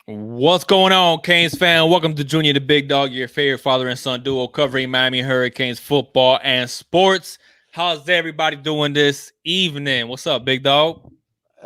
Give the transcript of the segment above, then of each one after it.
What's going on, Canes fan? Welcome to Junior the Big Dog, your favorite father and son duo covering Miami Hurricanes football and sports. How's everybody doing this evening? What's up, Big Dog?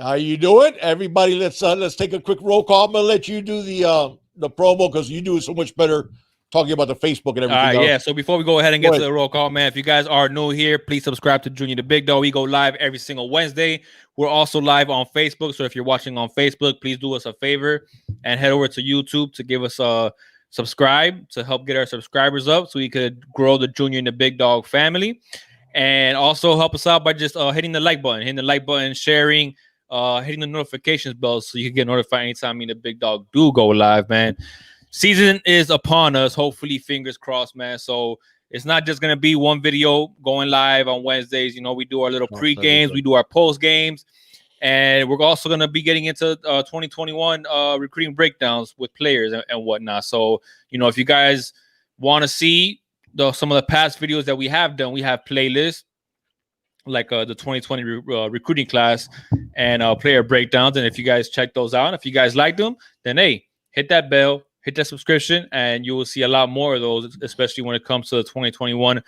How you doing, everybody? Let's take a quick roll call. I'm gonna let you do the promo because you do it so much better talking about the Facebook and All everything right, else. yeah. So before we go ahead and Go get to ahead. the roll call, man, if you guys are new here, please subscribe to Junior the Big Dog. We go live every single Wednesday. We're also live on Facebook. So if you're watching on Facebook, please do us a favor and head over to YouTube to give us a subscribe to help get our subscribers up so we could grow the Junior and the Big Dog family. And also help us out by just hitting the like button, sharing, hitting the notifications bell so you can get notified anytime me and the Big Dog do go live, man. Season is upon us. Hopefully, fingers crossed, man. So it's not just gonna be one video going live on Wednesdays. You know, we do our little pre games, we do our post games, and we're also gonna be getting into 2021 recruiting breakdowns with players and whatnot. So you know, if you guys want to see some of the past videos that we have done, we have playlists like the 2020 recruiting class and player breakdowns. And if you guys check those out, if you guys like them, then hey, hit that bell, hit that subscription, and you will see a lot more of those, especially when it comes to the 2021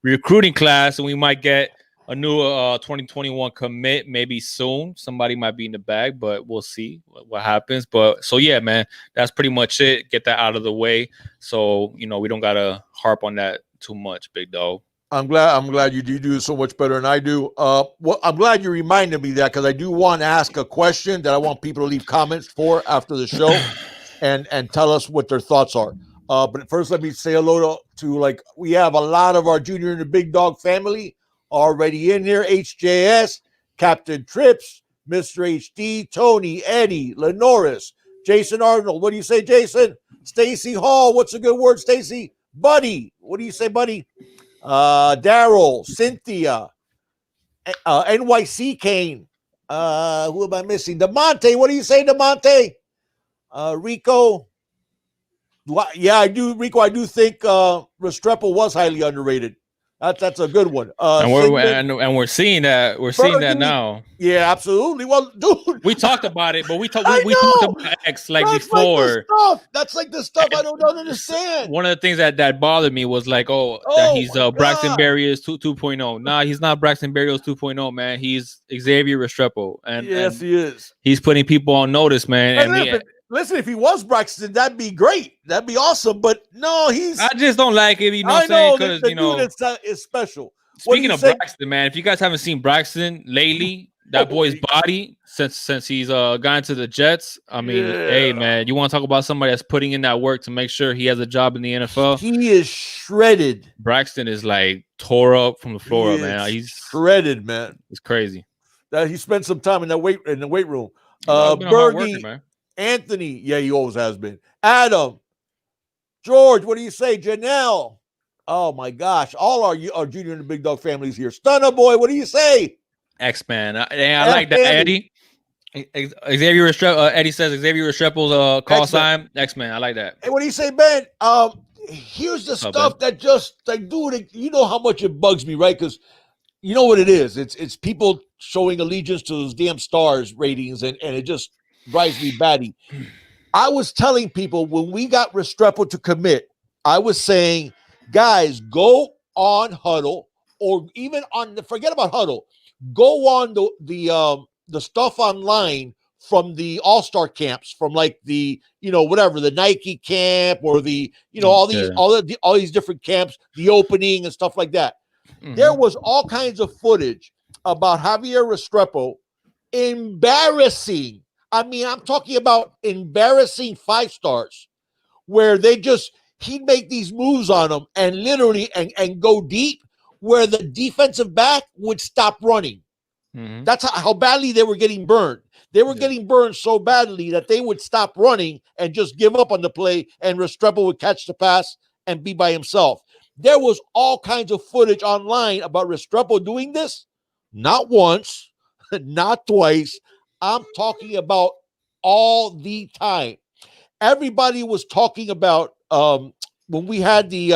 recruiting class. And we might get a new 2021 commit maybe soon. Somebody might be in the bag, but we'll see what happens. But so yeah, man, that's pretty much it. Get that out of the way, so you know we don't gotta harp on that too much, Big Dog. I'm glad you do it so much better than I do. Well, I'm glad you reminded me that because I do want to ask a question that I want people to leave comments for after the show, and tell us what their thoughts are. But first, let me say hello to like we have a lot of our Junior and the Big Dog family already in here. HJS, Captain Trips, Mr. HD, Tony, Eddie, Lenoris, Jason Arnold. What do you say, Jason? Stacy Hall. What's a good word, Stacy? Buddy. What do you say, buddy? Daryl, Cynthia, NYC Kane. Who am I missing? DeMonte. What do you say, DeMonte? Rico. Yeah, I do, Rico. I do think Restrepo was highly underrated. That's a good one. And we're seeing that now. Yeah, absolutely. Well, dude, we talked about it, but we talked about X like that's before. That's like the stuff I don't understand. One of the things that bothered me was like, that he's Braxton Berrios 2.0. Nah, he's not Braxton Berrios 2.0, man. He's Xavier Restrepo, and yes, he is. He's putting people on notice, man. Listen, if he was Braxton, that'd be great. That'd be awesome. But no, I just don't like it. You know what I'm saying? Because you know, dude is special. Speaking of Braxton, man, if you guys haven't seen Braxton lately, that boy's body since he's gone to the Jets. I mean, hey, man, you want to talk about somebody that's putting in that work to make sure he has a job in the NFL? He is shredded. Braxton is like tore up from the floor up, man. He's shredded, man. It's crazy. That he spent some time in the weight room. Bergie, man. Anthony, yeah, he always has been. Adam, George, what do you say? Janelle, oh my gosh, all our Junior and the Big Dog families here. Stunner Boy, what do you say? X-Man, I like that, Eddie. Xavier Restrepo, Eddie says Xavier Restrepo's call sign. X-Man, I like that. Hey, what do you say, Ben? Here's the stuff that just like, dude, you know how much it bugs me, right? Because you know what it is. It's people showing allegiance to those damn stars ratings, and it just drives me batty. I was telling people when we got Restrepo to commit, I was saying, guys, go on Huddle, or even on forget about Huddle. Go on the stuff online from the all-star camps, from like the, you know, whatever, the Nike camp or the, you know, all these different camps, the opening and stuff like that. Mm-hmm. There was all kinds of footage about Javier Restrepo embarrassing. I mean, I'm talking about embarrassing 5 stars where he'd make these moves on them and literally and go deep where the defensive back would stop running. Mm-hmm. That's how badly they were getting burned. They were getting burned so badly that they would stop running and just give up on the play, and Restrepo would catch the pass and be by himself. There was all kinds of footage online about Restrepo doing this. Not once, not twice. I'm talking about all the time. Everybody was talking about when we had the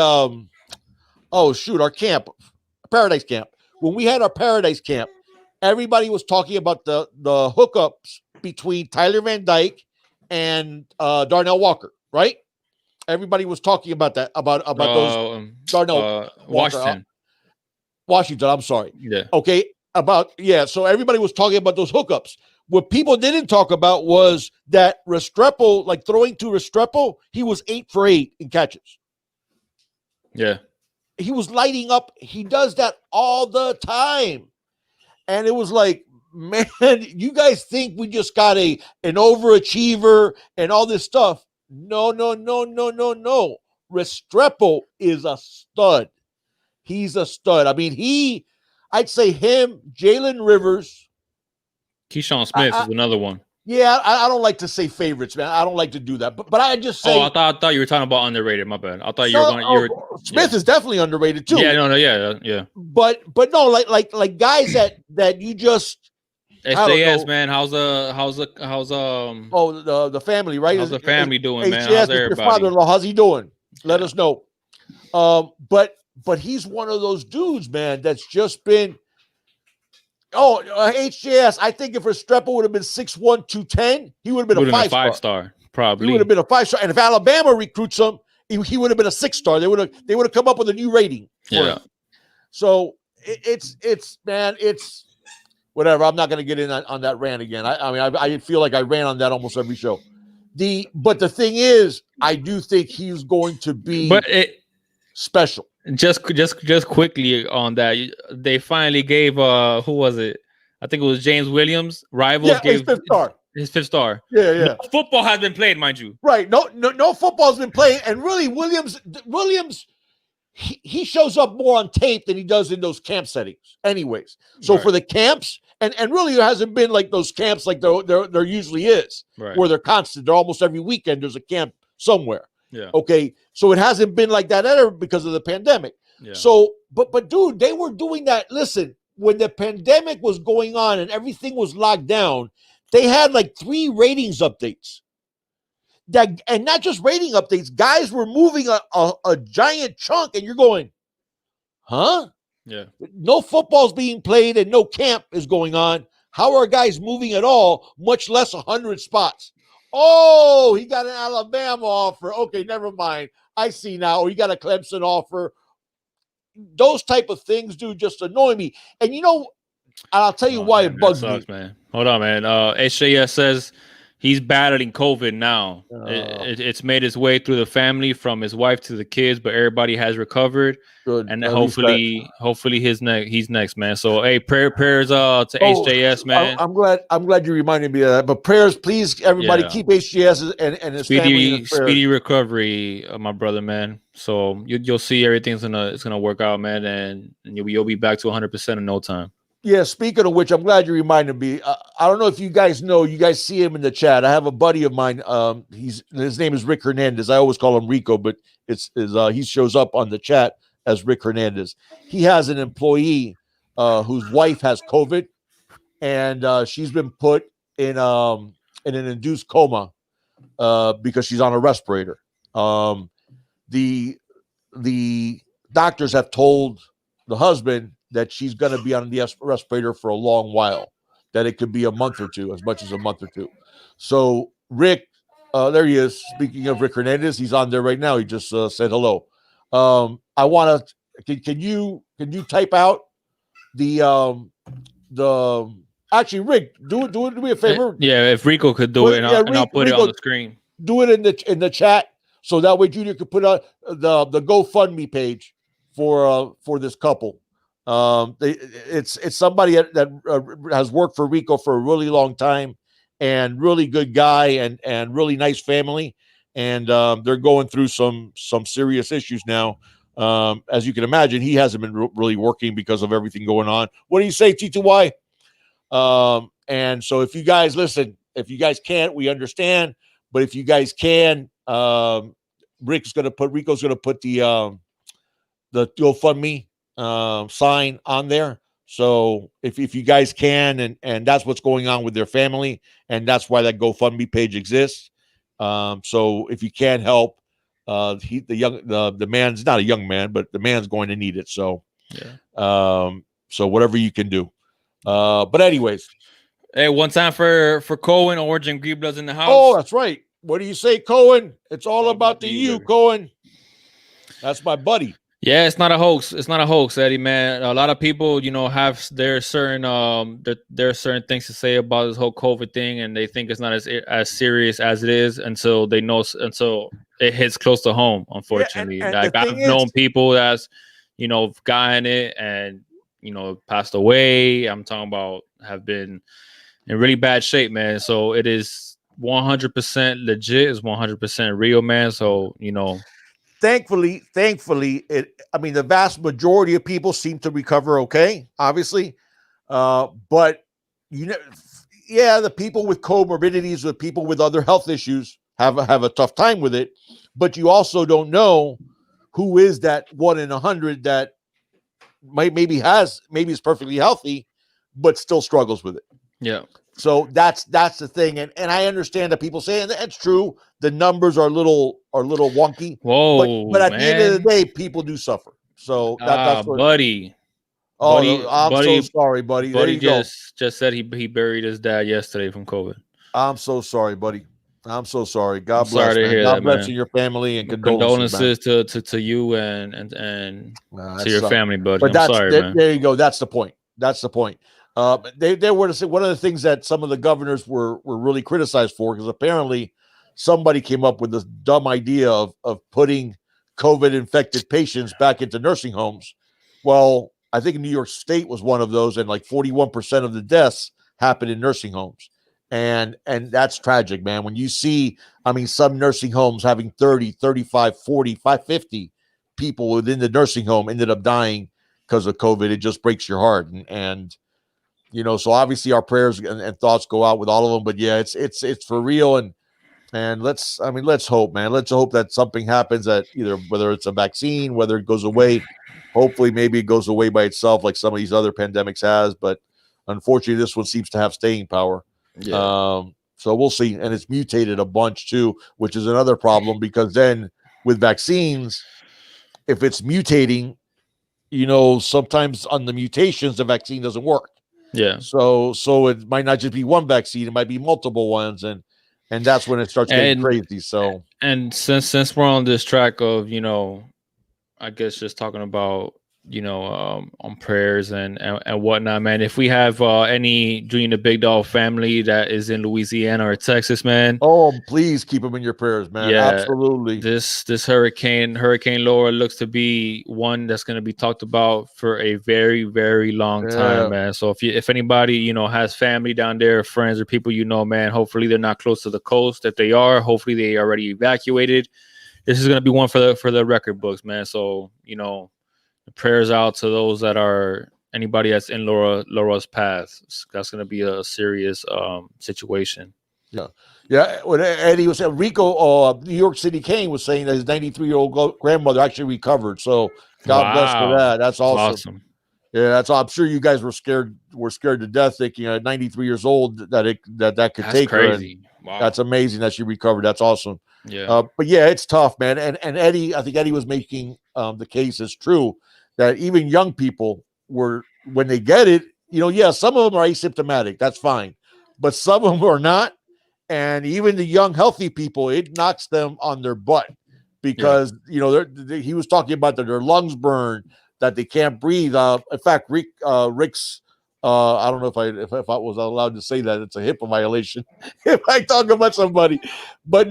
our camp, Paradise Camp. When we had our Paradise Camp, everybody was talking about the hookups between Tyler Van Dyke and Darnell Walker, right? Everybody was talking about that, about those Darnell Walker, Washington. I'm sorry. Yeah. Okay. So everybody was talking about those hookups. What people didn't talk about was that Restrepo, like throwing to Restrepo, he was 8 for 8 in catches. Yeah. He was lighting up. He does that all the time. And it was like, man, you guys think we just got an overachiever and all this stuff. No. Restrepo is a stud. He's a stud. I mean, I'd say him, Jalen Rivers. Keyshawn Smith is another one. Yeah, I don't like to say favorites, man. I don't like to do that. But I just say. Oh, I thought you were talking about underrated. My bad. I thought you were going. Smith is definitely underrated too. Yeah, yeah. But no, like guys that you just. SJS, man. How's the family, right? How's the family doing, man? How's everybody? Your father-in-law, how's he doing? Let us know. But he's one of those dudes, man, that's just been. HJS. I think if Restrepo would have been 6'1", 210, he would have been a 5-star. Probably. He would have been a 5-star. And if Alabama recruits him, he would have been a 6-star. They would have come up with a new rating for him. So it's whatever. I'm not going to get in on that rant again. I feel like I ran on that almost every show. But the thing is, I do think he's going to be special. Just quickly on that, they finally gave who was it? I think it was James Williams. Rivals gave his 5th star. Yeah. No football has been played, mind you. Right. No football's been played, and really Williams, he shows up more on tape than he does in those camp settings. Anyways, so for the camps, and really there hasn't been like those camps like there usually is, where they're constant. They're almost every weekend. There's a camp somewhere. Yeah. Okay. So it hasn't been like that ever because of the pandemic. Yeah. So, but dude, they were doing that. Listen, when the pandemic was going on and everything was locked down, they had like 3 ratings updates. And not just rating updates. Guys were moving a giant chunk, and you're going, huh? Yeah. No football's being played and no camp is going on. How are guys moving at all? Much less 100 spots. Oh, he got an Alabama offer. Okay, never mind. I see now. Or he got a Clemson offer. Those type of things, dude, just annoy me. And I'll tell you why it bugs me. Man. Hold on, man. HJS says he's battling COVID now. It's made its way through the family from his wife to the kids, but everybody has recovered. Good. And hopefully he's next, man. So hey, prayers to HJS, man. I'm glad you reminded me of that. But prayers, please, everybody, keep HJS and his family in speedy recovery, my brother, man. So you'll see everything's gonna work out, man, and you'll be back to 100% in no time. Yeah, speaking of which, I'm glad you reminded me. I don't know if you guys know. You guys see him in the chat. I have a buddy of mine. His name is Rick Hernandez. I always call him Rico, but he shows up on the chat as Rick Hernandez. He has an employee whose wife has COVID, and she's been put in an induced coma because she's on a respirator. The doctors have told the husband that she's going to be on the respirator for a long while, that it could be a month or two, as much as a month or two. So Rick, there he is. Speaking of Rick Hernandez, he's on there right now. He just said hello. I want to. Can you type out actually, Rick, do me a favor. Yeah, if Rico could do it, and I'll put it on the screen. Do it in the chat, so that way Junior could put out the GoFundMe page for this couple. It's somebody that has worked for Rico for a really long time, and really good guy, and really nice family, and they're going through some serious issues now. As you can imagine, he hasn't been really working because of everything going on. What do you say, T2Y? And so if you guys listen, if you guys can't, we understand, but if you guys can, Rico's going to put the GoFundMe sign on there. So if you guys can, and that's what's going on with their family, and that's why that GoFundMe page exists. So if you can help, the man's not a young man, but the man's going to need it. So so whatever you can do. But anyways, hey, one time for Cohen, Orange and Green Bloods in the house. Oh, that's right. What do you say, Cohen? It's all about the you, baby. Cohen. That's my buddy. Yeah, it's not a hoax. It's not a hoax, Eddie, man. A lot of people, have their certain there are certain things to say about this whole COVID thing, and they think it's not as serious as it is until they know until it hits close to home. Yeah, Unfortunately, and the like thing I've is, known people that's gotten it and passed away. I'm talking about have been in really bad shape, man. So it is 100% legit. It's 100% real, man. So thankfully, the vast majority of people seem to recover okay, obviously. But the people with comorbidities, with people with other health issues have a tough time with it. But you also don't know who is that 1 in 100 that maybe is perfectly healthy, but still struggles with it. Yeah. So that's the thing, and I understand that people say, and that's true. The numbers are a little wonky. Whoa, but at the end of the man. day, people do suffer. So that's what. Buddy. Oh, I'm so sorry, buddy. There Buddy you go. just said he buried his dad yesterday from COVID. I'm so sorry, buddy. I'm so sorry. I'm God sorry bless, to man. hear God that, bless man. your family and Condolences man. to you and That to your sucks. family, buddy. But I'm sorry, man. there you go. That's the point. That's the point. They were to say one of the things that some of the governors were really criticized for, because apparently somebody came up with this dumb idea of putting COVID infected patients back into nursing homes. Well, I think New York State was one of those, and like 41% of the deaths happened in nursing homes. And that's tragic, man. When you see, some nursing homes having 30, 35, 45, 50 people within the nursing home ended up dying because of COVID, it just breaks your heart. And so obviously our prayers and thoughts go out with all of them. But yeah, it's for real. And let's hope, man. Let's hope that something happens, that either whether it's a vaccine, whether it goes away. Hopefully, maybe it goes away by itself, like some of these other pandemics has. But unfortunately, this one seems to have staying power. Yeah. So we'll see. And it's mutated a bunch too, which is another problem, because then with vaccines, if it's mutating, sometimes on the mutations, the vaccine doesn't work. Yeah. So it might not just be one vaccine; it might be multiple ones, and that's when it starts getting crazy. So, and since we're on this track of I guess just talking about on prayers and whatnot, man. If we have any Junior the Big Dog family that is in Louisiana or Texas, man. Oh, please keep them in your prayers, man. Yeah, absolutely. This Hurricane Laura looks to be one that's going to be talked about for a very, very long time, man. So if anybody has family down there, friends or people man, hopefully they're not close to the coast. If they are, hopefully they already evacuated. This is going to be one for the record books, man. So prayers out to those that are anybody that's in Laura's path. That's going to be a serious situation. Yeah. When Eddie was saying, Rico, New York City Kane was saying that his 93-year-old grandmother actually recovered. So God bless for that. That's awesome. Yeah, I'm sure you guys were scared to death, thinking at 93 years old that could take crazy. her. Wow. That's amazing that she recovered. That's awesome. Yeah. But yeah, it's tough, man. And Eddie, I think Eddie was making the case is true that even young people when they get it, some of them are asymptomatic. That's fine. But some of them are not. And even the young, healthy people, it knocks them on their butt because, he was talking about that their lungs burn, that they can't breathe. In fact, Rick's, I don't know if I was allowed to say that. It's a HIPAA violation if I talk about somebody. But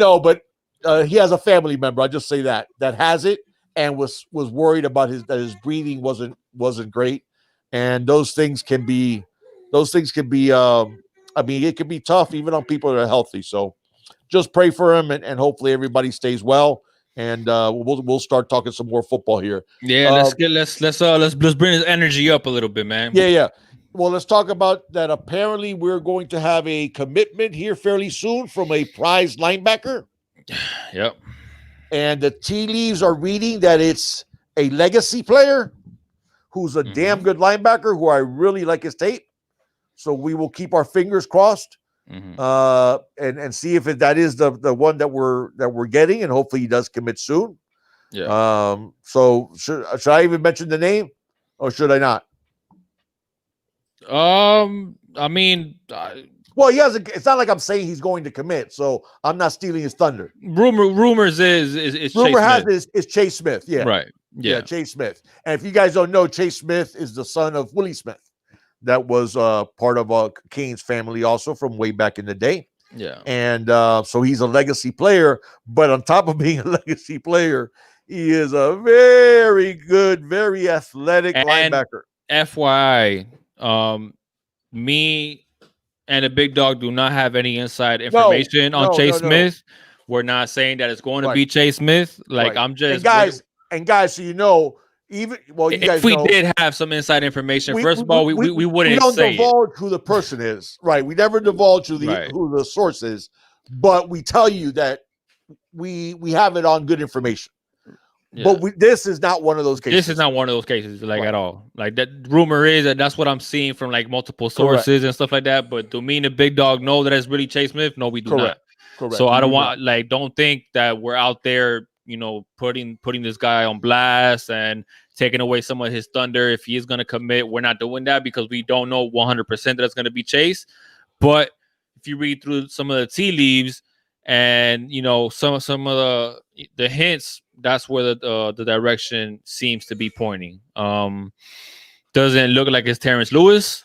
he has a family member. I just say that has it and was worried about that his breathing wasn't great. And those things can be it can be tough even on people that are healthy. So just pray for him and hopefully everybody stays well. And we'll start talking some more football here. Yeah, let's bring his energy up a little bit, man. Yeah. Well, let's talk about that. Apparently, we're going to have a commitment here fairly soon from a prize linebacker. Yep. And the tea leaves are reading that it's a legacy player who's a damn good linebacker who I really like his tape. So we will keep our fingers crossed and see if that is the one that we're getting, and hopefully he does commit soon. Yeah. So should I even mention the name, or should I not? I mean, Well, he hasn't. It's not like I'm saying he's going to commit, so I'm not stealing his thunder. Rumors is Rumor Chase has Smith. is Chase Smith. Yeah, Right. Yeah. Chase Smith. And if you guys don't know, Chase Smith is the son of Willie Smith. That was part of Kane's family also from way back in the day. Yeah. And so he's a legacy player. But on top of being a legacy player, he is a very good, very athletic linebacker. FYI, me and the big dog do not have any inside information on Chase Smith. We're not saying that it's going to be Chase Smith. Like I'm just and guys, so you know, even if we did have some inside information, first of all, we wouldn't we don't say divulge who the person is, right? We never divulge who the source is, but we tell you that we have it on good information. Yeah. But this is not one of those cases. This is not one of those cases, at all. Like that rumor is that's what I'm seeing from like multiple sources and stuff like that. But do me and the big dog know that it's really Chase Smith? No, we do not. Correct. So I don't want don't think that we're out there, putting this guy on blast and taking away some of his thunder. If he is going to commit, we're not doing that because we don't know 100% that it's going to be Chase. But if you read through some of the tea leaves and some of the hints, that's where the direction seems to be pointing. Doesn't look like it's Terrence Lewis,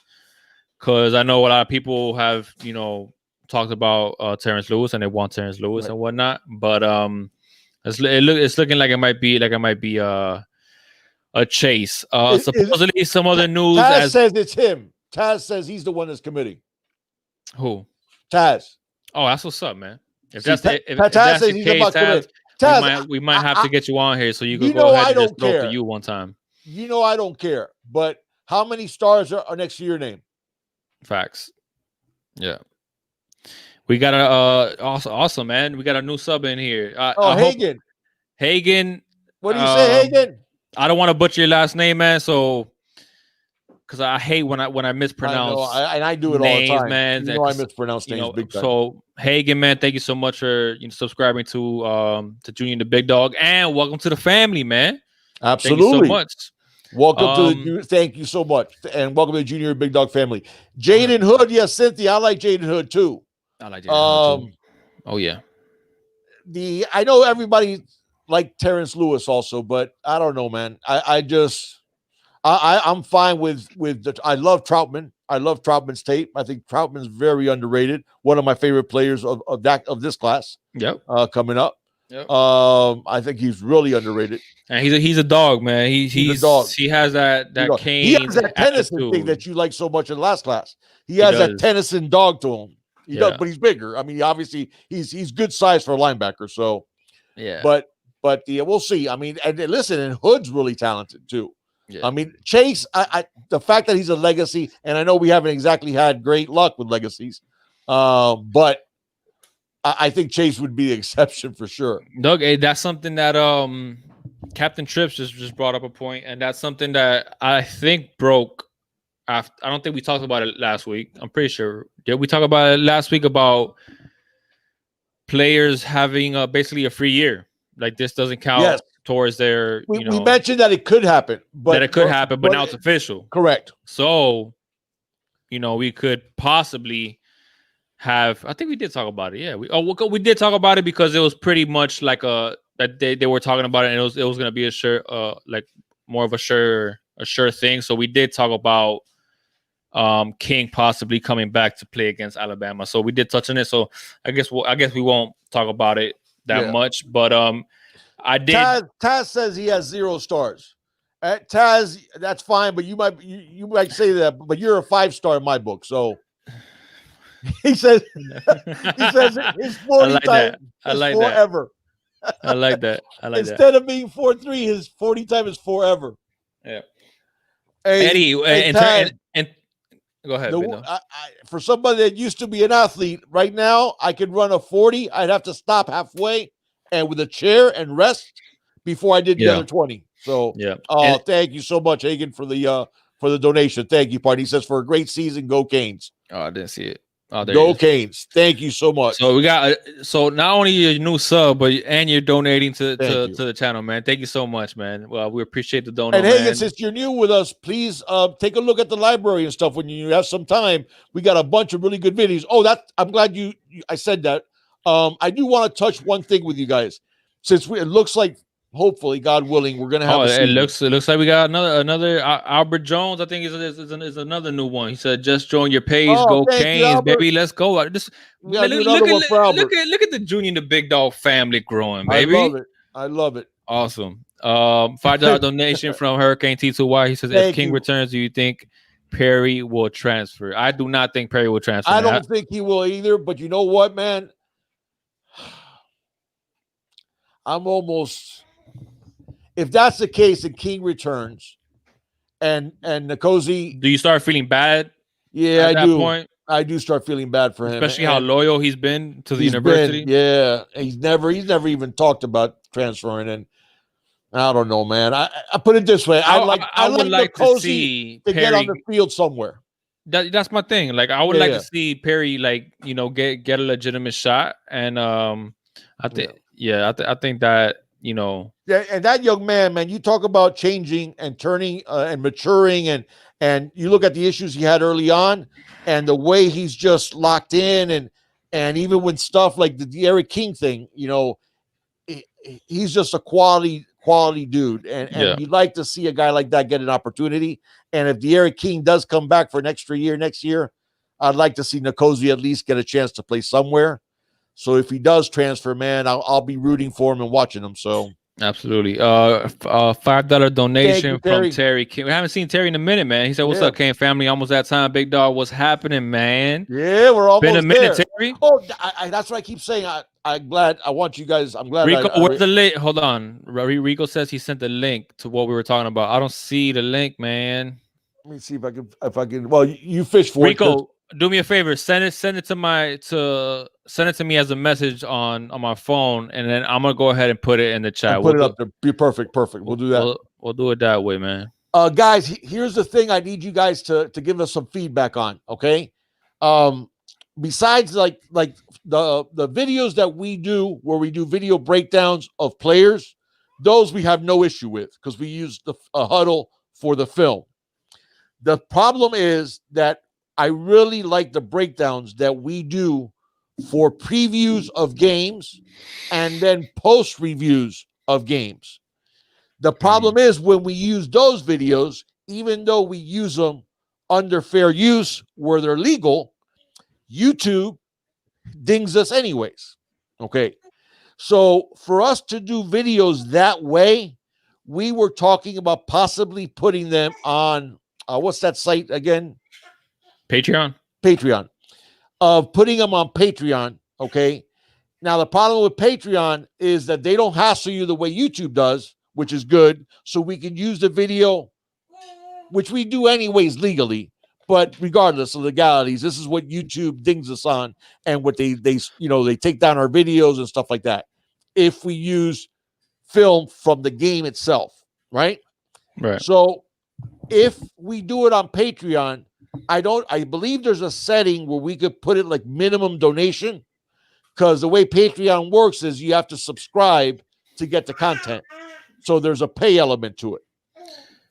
because I know a lot of people have talked about Terrence Lewis and they want Terrence Lewis and whatnot. But it's looking like it might be a Chase. Supposedly some other news. Taz says it's him. Taz says he's the one that's committing. Who? Taz. Oh, that's what's up, man. If Taz that's says the he's case, about Taz, Taz, we might have to get you on here so you can go ahead and just throw for you one time. I don't care. But how many stars are next to your name? Facts. Yeah. We got awesome, man. We got a new sub in here. Hagen. Hagen. What do you say, Hagen? I don't want to butcher your last name, man. So, because I hate when I mispronounce. I do it names, all the time, man. I mispronounce names big time. So Hagen, man, thank you so much for subscribing to Junior and the Big Dog, and welcome to the family, man. Absolutely, thank you so much. Welcome to thank you so much, and welcome to the Junior and Big Dog family. Jaden Hood, yes, Cynthia, I like Jaden Hood too. I like Jaden Hood too. Oh yeah. I know everybody like Terrence Lewis also, but I don't know, man. I'm fine with I love Troutman. I love Troutman's tape. I think Troutman's very underrated. One of my favorite players of this class. Yep. Coming up. Yep. I think he's really underrated. And he's a dog, man. He's a dog. He has that Kane. He has that Tennyson thing that you like so much in last class. He has that Tennyson dog to him. He does, but he's bigger. I mean, obviously he's good size for a linebacker. So yeah. But we'll see. I mean, and listen, and Hood's really talented too. Yeah. I mean, Chase, the fact that he's a legacy, and I know we haven't exactly had great luck with legacies, but I think Chase would be the exception for sure. Doug, that's something that Captain Trips just brought up a point, and that's something that I think broke. I don't think we talked about it last week. I'm pretty sure. Did we talk about it last week about players having basically a free year? Like this doesn't count towards their. We mentioned that it could happen, but now it's official. Correct. So, we could possibly have. I think we did talk about it. Yeah, we did talk about it because it was pretty much like that they were talking about it, and it was gonna be a sure like more of a sure thing. So we did talk about King possibly coming back to play against Alabama. So we did touch on it. So I guess we won't talk about it that much. But I did. Taz says he has 0 stars. Taz, that's fine, but you might say that, but you're a 5-star in my book. So he says his 40 time is forever. I like that. Instead of being 4.3, his 40 time is forever. Yeah. Eddie, and go ahead. For somebody that used to be an athlete, right now I could run a 40. I'd have to stop halfway and with a chair and rest before I did the other 20. So, thank you so much, Hagen, for the donation. Thank you, partner. He says for a great season, go Canes. Oh, I didn't see it. Oh, there Go he is. Canes. Thank you so much. So we got so not only your new sub, but and you're donating to Thank you. the channel, man. Thank you so much, man. Well, we appreciate the dono, And hey, man. since you're new with us, please take a look at the library and stuff when you have some time. We got a bunch of really good videos. Oh, I'm glad I said that. I do want to touch one thing with you guys, since it looks like, hopefully, God willing, we're gonna have a season. It looks like we got another Albert Jones. I think is another new one. He said, "Just join your page, go Thank you, Canes, Albert. baby. Let's go." Just We gotta do another one for Albert. look at the Junior and the Big Dog family growing, I baby. love it. I love it. Awesome. $5 donation from Hurricane T2Y. He says, if King returns, do you think Perry will transfer? I do not think Perry will transfer. I don't think he will either. But you know what, man? I'm almost. If that's the case, and King returns, and Nkosi, do you start feeling bad? Yeah, at that point? I do start feeling bad for him, especially how loyal he's been to the university. He's never even talked about transferring, and I don't know, man. I put it this way: I would like to see Perry get on the field somewhere. That's my thing. Like I would like to see Perry, like, you know, get a legitimate shot, and I think I think that, you know, and that young man, you talk about changing and turning and maturing, and you look at the issues he had early on, and the way he's just locked in, and even when stuff like the Eric King thing, you know, he's just a quality dude, and you'd like to see a guy like that get an opportunity. And if the Eric King does come back for an extra year next year, I'd like to see Nkosi at least get a chance to play somewhere. So if he does transfer, man, I'll be rooting for him and watching him. So absolutely. $5 donation from Terry King. We haven't seen Terry in a minute, man. He said, "What's up, Kane family? Almost that time, big dog. What's happening, man?" Yeah, we're almost been a minute, there. Terry. Oh, that's what I keep saying. I'm glad. I want you guys. I'm glad. Rico, where's the link? Hold on. Rico says he sent the link to what we were talking about. I don't see the link, man. Let me see if I can. Well, you fish for Rico. it. So. Do me a favor. Send it to me as a message on my phone, and then I'm gonna go ahead and put it in the chat. Put it up there. Be perfect. We'll do that. We'll do it that way, man. Guys, here's the thing. I need you guys to give us some feedback on. Okay. Besides like the videos that we do where we do video breakdowns of players, those we have no issue with because we use a huddle for the film. The problem is that I really like the breakdowns that we do for previews of games and then post reviews of games. The problem is when we use those videos, even though we use them under fair use where they're legal, YouTube dings us anyways. Okay. So for us to do videos that way, we were talking about possibly putting them on what's that site again? Patreon. Putting them on Patreon. Okay. Now the problem with Patreon is that they don't hassle you the way YouTube does, which is good. So we can use the video, which we do anyways legally. But regardless of legalities, this is what YouTube dings us on, and what they take down our videos and stuff like that. If we use film from the game itself, right? Right. So if we do it on Patreon, I believe there's a setting where we could put it like minimum donation, because the way Patreon works is you have to subscribe to get the content. So there's a pay element to it.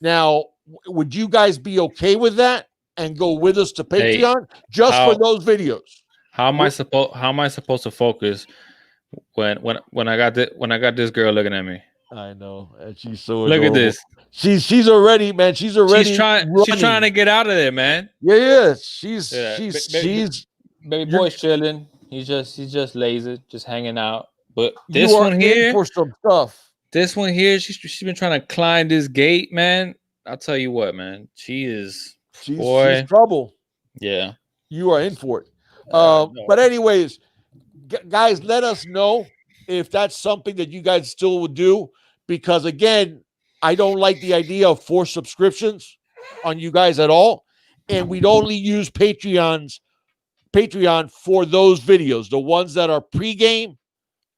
Now, would you guys be okay with that and go with us to Patreon for those videos? How am I supposed to focus when I got this girl looking at me? I know, and she's so look adorable. At this. She's already, man. She's trying to get out of there, man. Yeah. She's baby boy's chilling. He's just lazy, just hanging out. But this one here for some stuff. This one here, she's been trying to climb this gate, man. I'll tell you what, man. She's trouble. Yeah, you are in for it. No. But anyways, guys, let us know if that's something that you guys still would do, because again, I don't like the idea of forced subscriptions on you guys at all, and we'd only use Patreon for those videos, the ones that are pre-game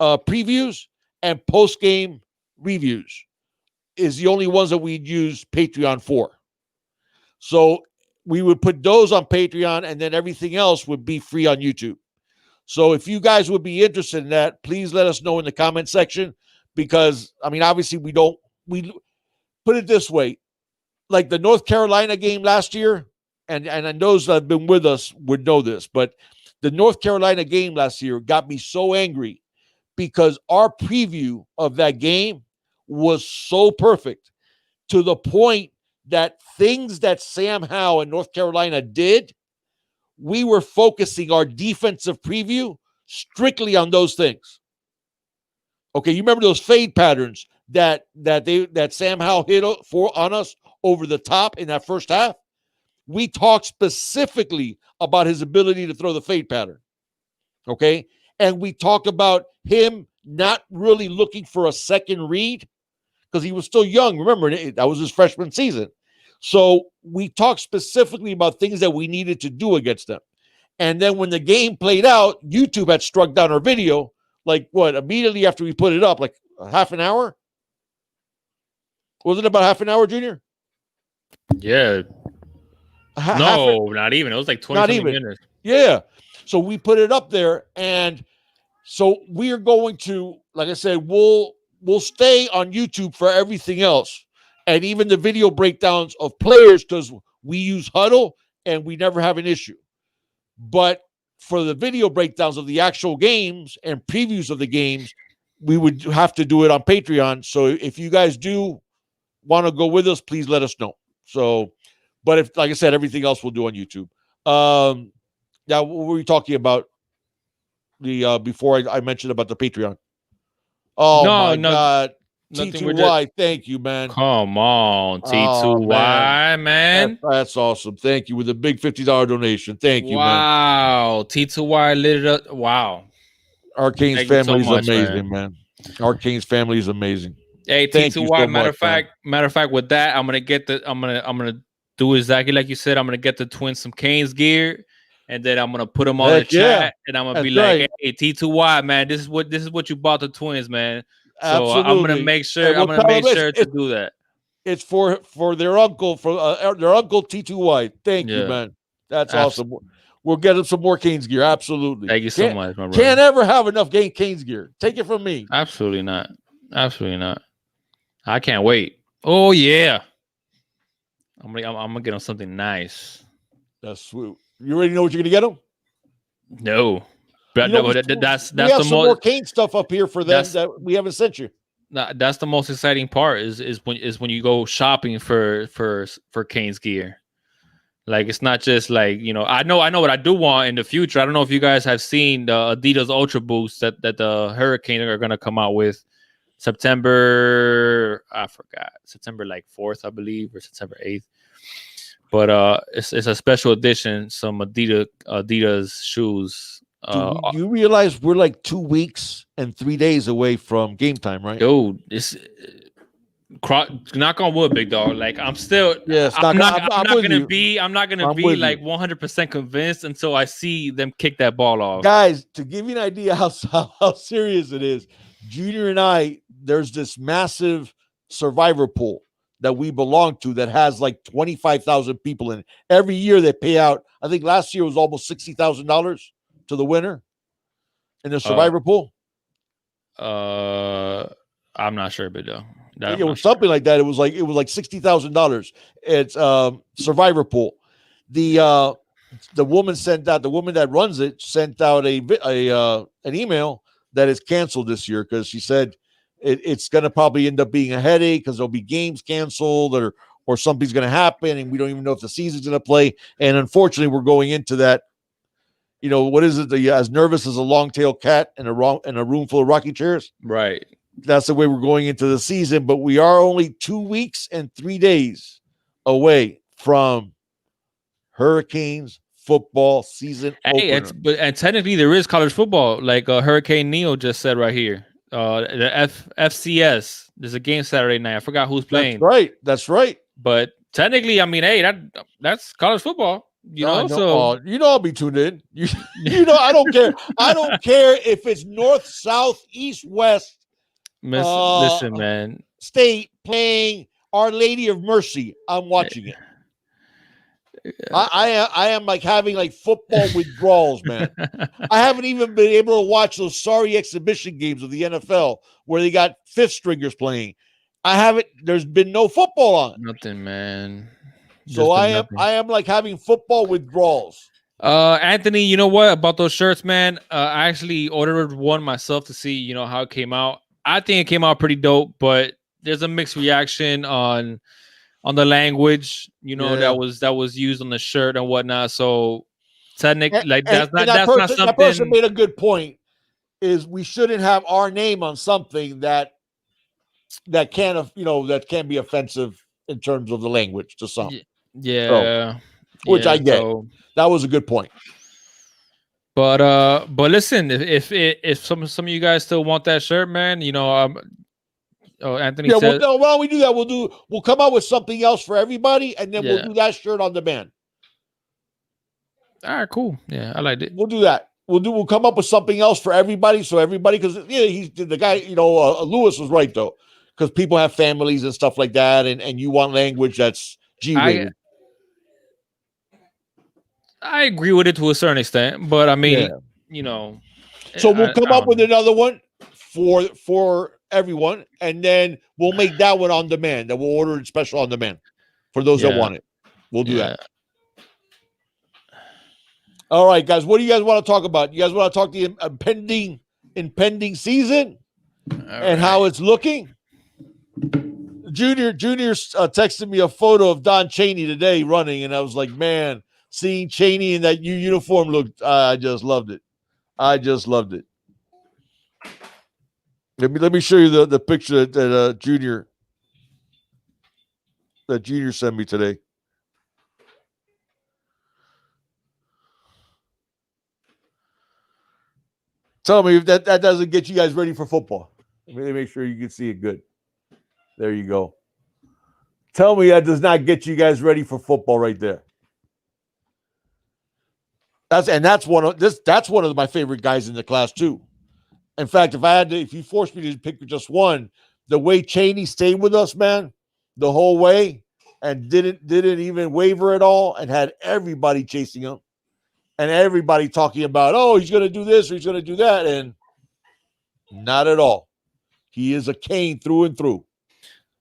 previews and post-game reviews is the only ones that we'd use Patreon for. So we would put those on Patreon, and then everything else would be free on YouTube. So if you guys would be interested in that, please let us know in the comment section, because, I mean, obviously we put it this way, like the North Carolina game last year, and those that have been with us would know this, but the North Carolina game last year got me so angry because our preview of that game was so perfect, to the point that things that Sam Howell in North Carolina did, we were focusing our defensive preview strictly on those things. Okay, you remember those fade patterns that Sam Howell hit on us over the top in that first half? We talked specifically about his ability to throw the fade pattern. Okay, and we talked about him not really looking for a second read because he was still young. Remember, that was his freshman season. So we talked specifically about things that we needed to do against them. And then when the game played out, YouTube had struck down our video, like what, immediately after we put it up, like half an hour? Was it about half an hour, Junior? Yeah. No, not even. It was like 20 minutes. Yeah. So we put it up there, and so we are going to, like I said, we'll stay on YouTube for everything else, and even the video breakdowns of players, because we use Huddle and we never have an issue. But for the video breakdowns of the actual games and previews of the games, we would have to do it on Patreon. So if you guys do want to go with us, please let us know. So, but if, like I said, everything else we'll do on YouTube. Now, what were we talking about? The before I mentioned about the Patreon. Oh my God, T2Y, thank you, man. Come on, T2Y, man. That's awesome. Thank you with a big $50 donation. Thank you, man. Wow, T2Y lit it up. Wow, Arcane's family is amazing, man. Arcane's family is amazing. Hey, T2Y. Matter of fact, with that, I'm gonna do exactly like you said. I'm gonna get the twins some Canes gear, and then I'm gonna put them on the chat, and I'm gonna be like, "Hey, T2Y, man, this is what you bought the twins, man." So absolutely. I'm gonna make sure. I'm gonna make sure to do that. It's for their uncle, their uncle T2Y. Thank you, man. That's awesome. We'll get them some more Canes gear. Absolutely. Thank you so much, my brother. Can't ever have enough Canes gear. Take it from me. Absolutely not. Absolutely not. I can't wait. Oh yeah. I'm gonna get them something nice. That's sweet. You already know what you're gonna get them? No, but that's we have some more Cane stuff up here for them that we haven't sent you. That's the most exciting part is when you go shopping for Cane's gear. Like, it's not just like, I know what I do want in the future. I don't know if you guys have seen the Adidas Ultra Boost that the Hurricanes are gonna come out with September. I forgot, September like 4th, I believe, or September 8th. But it's a special edition, some Adidas shoes. Do you realize we're like 2 weeks and 3 days away from game time, right? Dude, it's knock on wood, big dog. Like, I'm still, I'm not gonna be like 100% convinced until I see them kick that ball off. Guys, to give you an idea how serious it is, Junior and I, there's this massive survivor pool that we belong to that has like 25,000 people in it. Every year they pay out, I think last year was almost $60,000 to the winner in the survivor pool. I'm not sure, but it was something like that. It was like $60,000. It's survivor pool. The woman that runs it sent out an email that is canceled this year because she said it's going to probably end up being a headache because there'll be games canceled or something's going to happen and we don't even know if the season's going to play. And unfortunately, we're going into that. What is it? As nervous as a long-tailed cat in a room full of rocking chairs. Right. That's the way we're going into the season. But we are only 2 weeks and 3 days away from Hurricanes football season. Hey, and technically there is college football, like Hurricane Neo just said right here. The FCS. There's a game Saturday night. I forgot who's playing. That's right. But technically, I mean, hey, that's college football. So I'll be tuned in. I don't care. I don't care if it's north, south, east, west. Listen, man. State playing Our Lady of Mercy. I'm watching it. I am like having like football withdrawals, man. I haven't even been able to watch those sorry exhibition games of the NFL where they got fifth stringers playing. I haven't. There's been no football on, Nothing, man. so There's been nothing. I am like having football withdrawals. Anthony, you know what about those shirts, man? I actually ordered one myself to see, how it came out. I think it came out pretty dope, but there's a mixed reaction on the language, Yeah. that was used on the shirt and whatnot. So technically, like And that's not that person something. made a good point. Is we shouldn't have our name on something that that can be offensive in terms of the language to some. Yeah, Which yeah. I get. So, That was a good point. but listen, if some of you guys still want that shirt, man, Anthony Yeah, said, why don't we do that? We'll come up with something else for everybody, and then we'll Yeah. do that shirt on demand. all right, cool. Yeah, I liked it. We'll do that. We'll come up with something else for everybody. So everybody, because he's the guy. Lewis was right though, because people have families and stuff like that, and you want language that's G-rated. I agree with it to a certain extent, but I mean, So we'll come up with it. another one for everyone, and then we'll make that one on demand. That we'll order it special on demand for those that want it. We'll do that. All right, guys. What do you guys want to talk about? You guys want to talk the impending season and how it's looking? Junior texted me a photo of Don Chaney today running, and I was like, man, seeing Chaney in that new uniform looked. I just loved it. Let me show you the picture that Junior sent me today. Tell me if that doesn't get you guys ready for football. Let me make sure you can see it good. There you go. Tell me that does not get you guys ready for football right there. That's one of my favorite guys in the class too. In fact, if you forced me to pick just one, the way Chaney stayed with us, man, the whole way, and didn't even waver at all, and had everybody chasing him, and everybody talking about, oh, he's going to do this or he's going to do that, and not at all. He is a Cane through and through.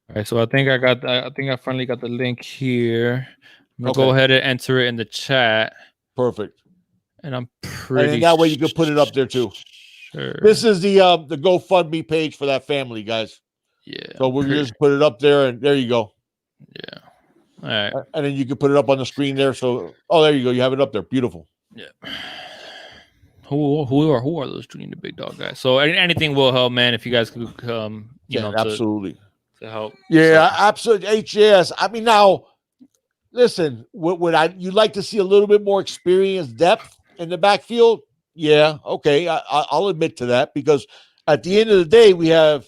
All right, so I think I finally got the link here. I'm gonna go ahead and enter it in the chat. Perfect. And I'm pretty. And that way you can put it up there too. Sure. This is the GoFundMe page for that family, guys. Yeah. So we'll just put it up there, and there you go. Yeah. All right. And then you can put it up on the screen there. So, there you go. You have it up there. Beautiful. Yeah. Who are those Junior the Big Dog guys? So anything will help, man. If you guys could absolutely to help. Yeah, absolutely. HJS. I mean, now listen, you'd like to see a little bit more experience depth in the backfield? Yeah, okay. I'll admit to that, because at the end of the day, we have,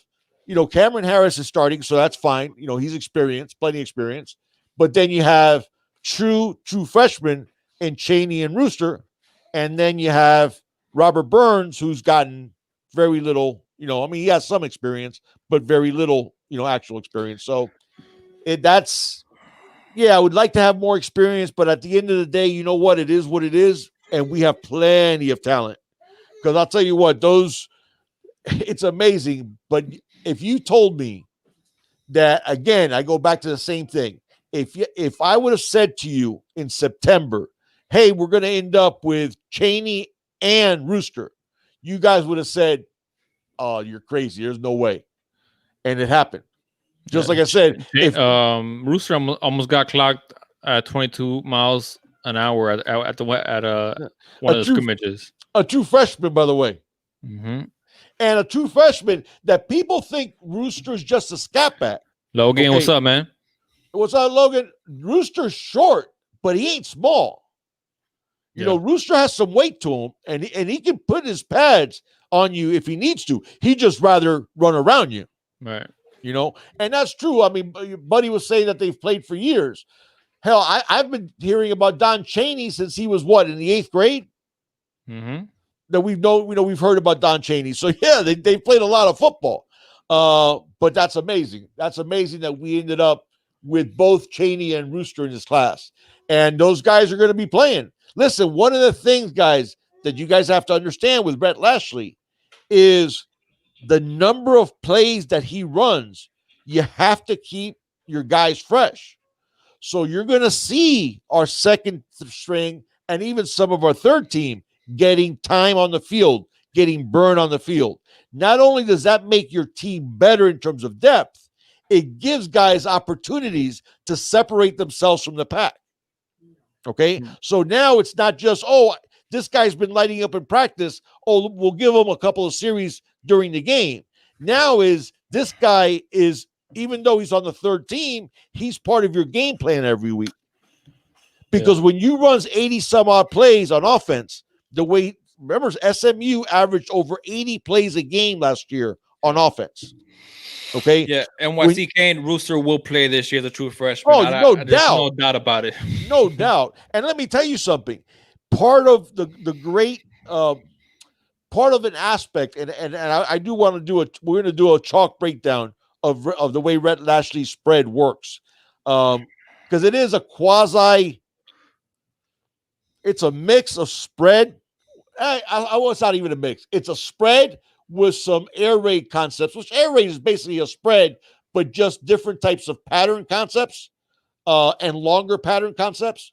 Cameron Harris is starting, so that's fine. He's experienced, plenty of experience. But then you have true freshmen in Chaney and Rooster, and then you have Robert Burns, who's gotten very little. He has some experience, but very little, actual experience. So I would like to have more experience, but at the end of the day, you know what? It is what it is. And we have plenty of talent, because I'll tell you what, it's amazing. But if you told me that, again, I go back to the same thing. If I would have said to you in September, hey, we're going to end up with Chaney and Rooster, you guys would have said, oh, you're crazy. There's no way. And it happened. Just like I said, Rooster almost got clocked at 22 miles an hour at one of the scrimmages. A true freshman, by the way. Mm-hmm. And a true freshman that people think Rooster's just a scat back. Logan, what's up, man? What's up, Logan? Rooster's short, but he ain't small. Rooster has some weight to him, and he can put his pads on you if he needs to. He'd just rather run around you. Right. And that's true. I mean, Buddy was saying that they've played for years. Hell, I've been hearing about Don Chaney since he was in the 8th grade. Mm-hmm. That we've heard about Don Chaney. So yeah, they played a lot of football. But that's amazing. That's amazing that we ended up with both Chaney and Rooster in this class. And those guys are going to be playing. Listen, one of the things, guys, that you guys have to understand with Brett Lashley is the number of plays that he runs. You have to keep your guys fresh. So you're going to see our second string and even some of our third team getting time on the field, getting burned on the field. Not only does that make your team better in terms of depth, it gives guys opportunities to separate themselves from the pack. Okay? So now it's not just, oh, this guy's been lighting up in practice. Oh, we'll give him a couple of series during the game. Now is this guy is, even though he's on the third team, he's part of your game plan every week. Because when you runs 80 some odd plays on offense, the way, remember, SMU averaged over 80 plays a game last year on offense. Okay. Yeah, NYC Kane Rooster will play this year, the true freshman. Oh, no doubt. There's no doubt about it. No doubt. And let me tell you something. Part of the great part of an aspect, and I do want to do we're going to do a chalk breakdown of the way Brett Lashley's spread works, because it is a quasi. It's a mix of spread. It's not even a mix. It's a spread with some air raid concepts, which air raid is basically a spread, but just different types of pattern concepts and longer pattern concepts.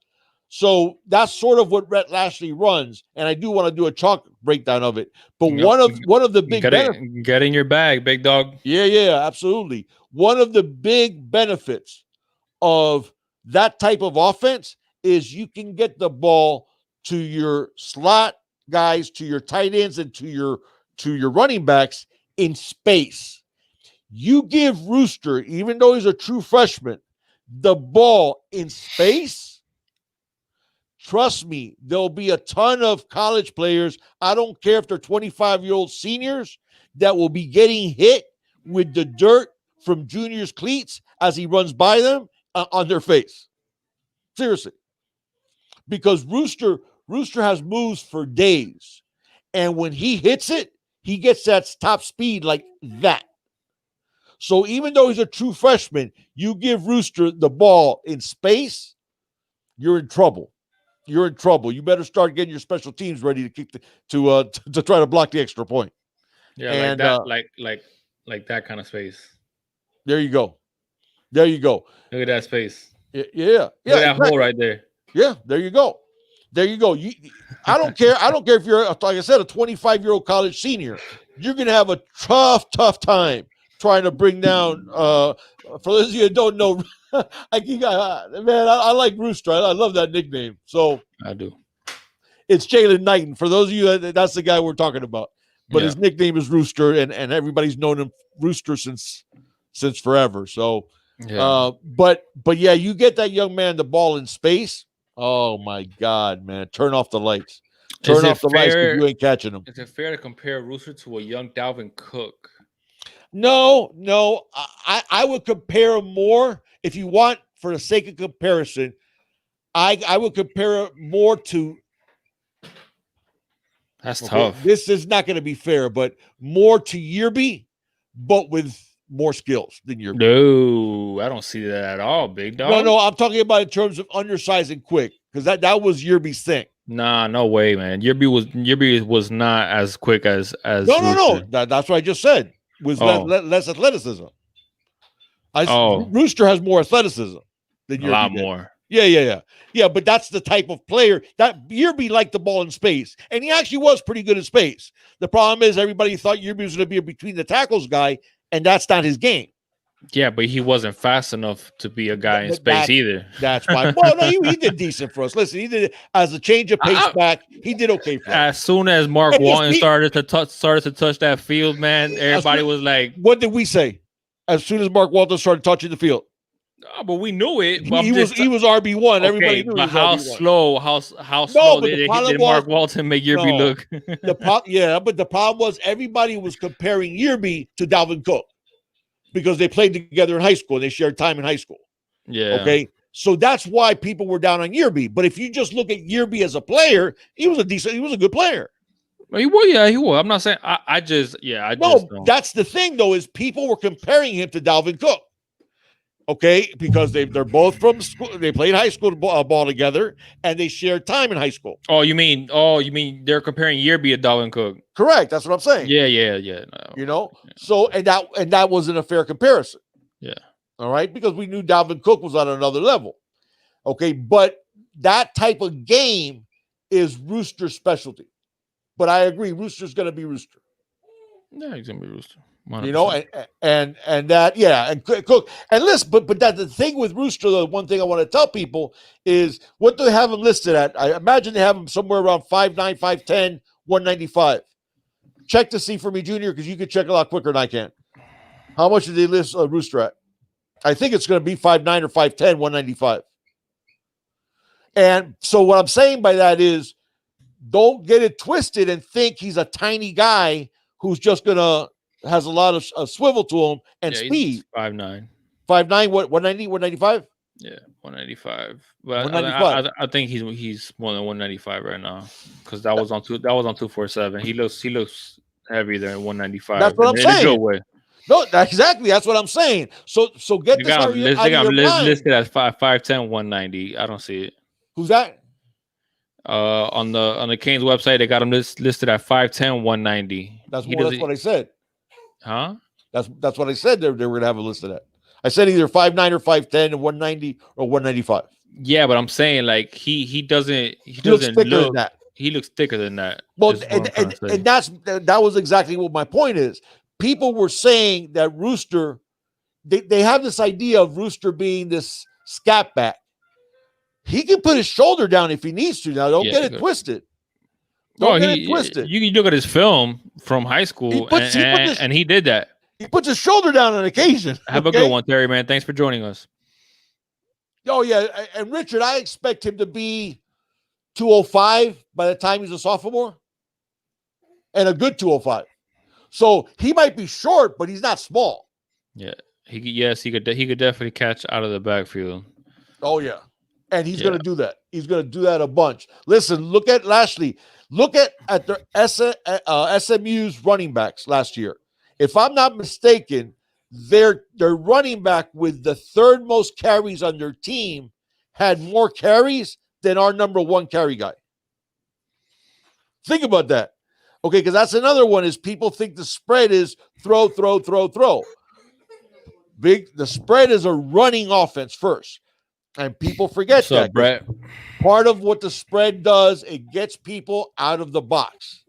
So that's sort of what Brett Lashley runs, and I do want to do a chalk breakdown of it. But one of the big benefits, get in your bag, big dog. Yeah, absolutely. One of the big benefits of that type of offense is you can get the ball to your slot guys, to your tight ends, and to your running backs in space. You give Rooster, even though he's a true freshman, the ball in space. Trust me, there'll be a ton of college players, I don't care if they're 25-year-old seniors, that will be getting hit with the dirt from juniors' cleats as he runs by them on their face. Seriously. Because Rooster has moves for days. And when he hits it, he gets that top speed like that. So even though he's a true freshman, you give Rooster the ball in space, you're in trouble. You're in trouble. You better start getting your special teams ready to keep to try to block the extra point. Yeah, and, like that kind of space. There you go. There you go. Look at that space. Yeah. Look at that hole right there. Yeah, there you go. There you go. I don't care. I don't care if you're, like I said, a 25-year-old college senior. You're going to have a tough time trying to bring down. For those of you who don't know, I like Rooster. I love that nickname. So I do. It's Jalen Knighton. For those of you, that's the guy we're talking about. But his nickname is Rooster, and everybody's known him Rooster since forever. So, but yeah, you get that young man the ball in space. Oh my God, man! Turn off the lights. Turn off the lights because you ain't catching him. Is it fair to compare Rooster to a young Dalvin Cook? No. I would compare him more if you want, for the sake of comparison. I would compare it more to. That's tough. This is not going to be fair, but more to Yearby, but with more skills than Yearby. No, I don't see that at all, big dog. No, I'm talking about in terms of undersized and quick, because that was Yearby's thing. Nah, no way, man. Yearby was not as quick as No. That's what I just said. Was less athleticism. Rooster has more athleticism than Yearby. A lot did. more. Yeah, but that's the type of player that Yearby liked the ball in space, and he actually was pretty good in space. The problem is everybody thought Yearby was going to be a between the tackles guy, and that's not his game. Yeah, but he wasn't fast enough to be a guy in space either. That's why. Well, no, he did decent for us. Listen, he did as a change of pace back. He did okay for us. As soon as Mark Walton started to touch that field, man, everybody was like, "What did we say?" As soon as Mark Walton started touching the field. Oh, but we knew it. He was RB1. Okay, everybody knew. But how slow? How slow did Mark Walton make Yearby look? But the problem was everybody was comparing Yearby to Dalvin Cook because they played together in high school and they shared time in high school. Yeah. Okay. So that's why people were down on Yearby. But if you just look at Yearby as a player, he was a good player. He was. I'm not saying. That's the thing though, is people were comparing him to Dalvin Cook. Okay, because they're both from school. They played high school ball together, and they shared time in high school. Oh, you mean they're comparing Yearby to Dalvin Cook? Correct. That's what I'm saying. Yeah. No. So and that wasn't a fair comparison. Yeah. All right, because we knew Dalvin Cook was on another level. Okay, but that type of game is Rooster's specialty. But I agree, Rooster's going to be Rooster. Yeah, he's gonna be Rooster. 100%. You know, and that, yeah, and Cook. And listen, but that the thing with Rooster, the one thing I want to tell people is what do they have him listed at? I imagine they have him somewhere around 5'9", 5'10", 195. Check to see for me, Junior, because you can check a lot quicker than I can. How much did they list Rooster at? I think it's going to be 5'9" or 5'10", 195. And so what I'm saying by that is don't get it twisted and think he's a tiny guy who's just going to has a lot of swivel to him and speed. 5'9". 5'9", what, 190, 195? Yeah, 195. But 195. I think he's more than 195 right now because that was on 247. He looks heavier than 195. That's what I'm saying. In a good way. No, exactly. That's what I'm saying. So get this out of your mind. Listed at 5'10", 190. I don't see it. Who's that? On the Canes website, they got him listed at 5'10", 190. That's what I said. Huh? That's what I said they were going to have it listed at. I said either 5'9" or 5'10" and 190 or 195. Yeah, but I'm saying like he doesn't looks thicker than that. He looks thicker than that. Well, and that was exactly what my point is. People were saying that Rooster, they have this idea of Rooster being this scat back. He can put his shoulder down if he needs to. Now, don't get it twisted. Don't get it twisted. You can look at his film from high school, and he did that. He puts his shoulder down on occasion. Have a good one, Terry, man. Thanks for joining us. Oh, yeah. And Richard, I expect him to be 205 by the time he's a sophomore. And a good 205. So he might be short, but he's not small. Yeah. He could definitely catch out of the backfield. Oh, yeah. And he's going to do that. He's going to do that a bunch. Listen, look at Lashley. Look at the SMU's running backs last year. If I'm not mistaken, their running back with the third most carries on their team had more carries than our number one carry guy. Think about that. Okay, because that's another one is people think the spread is throw. The spread is a running offense first. And people forget that. Brett? Part of what the spread does, it gets people out of the box.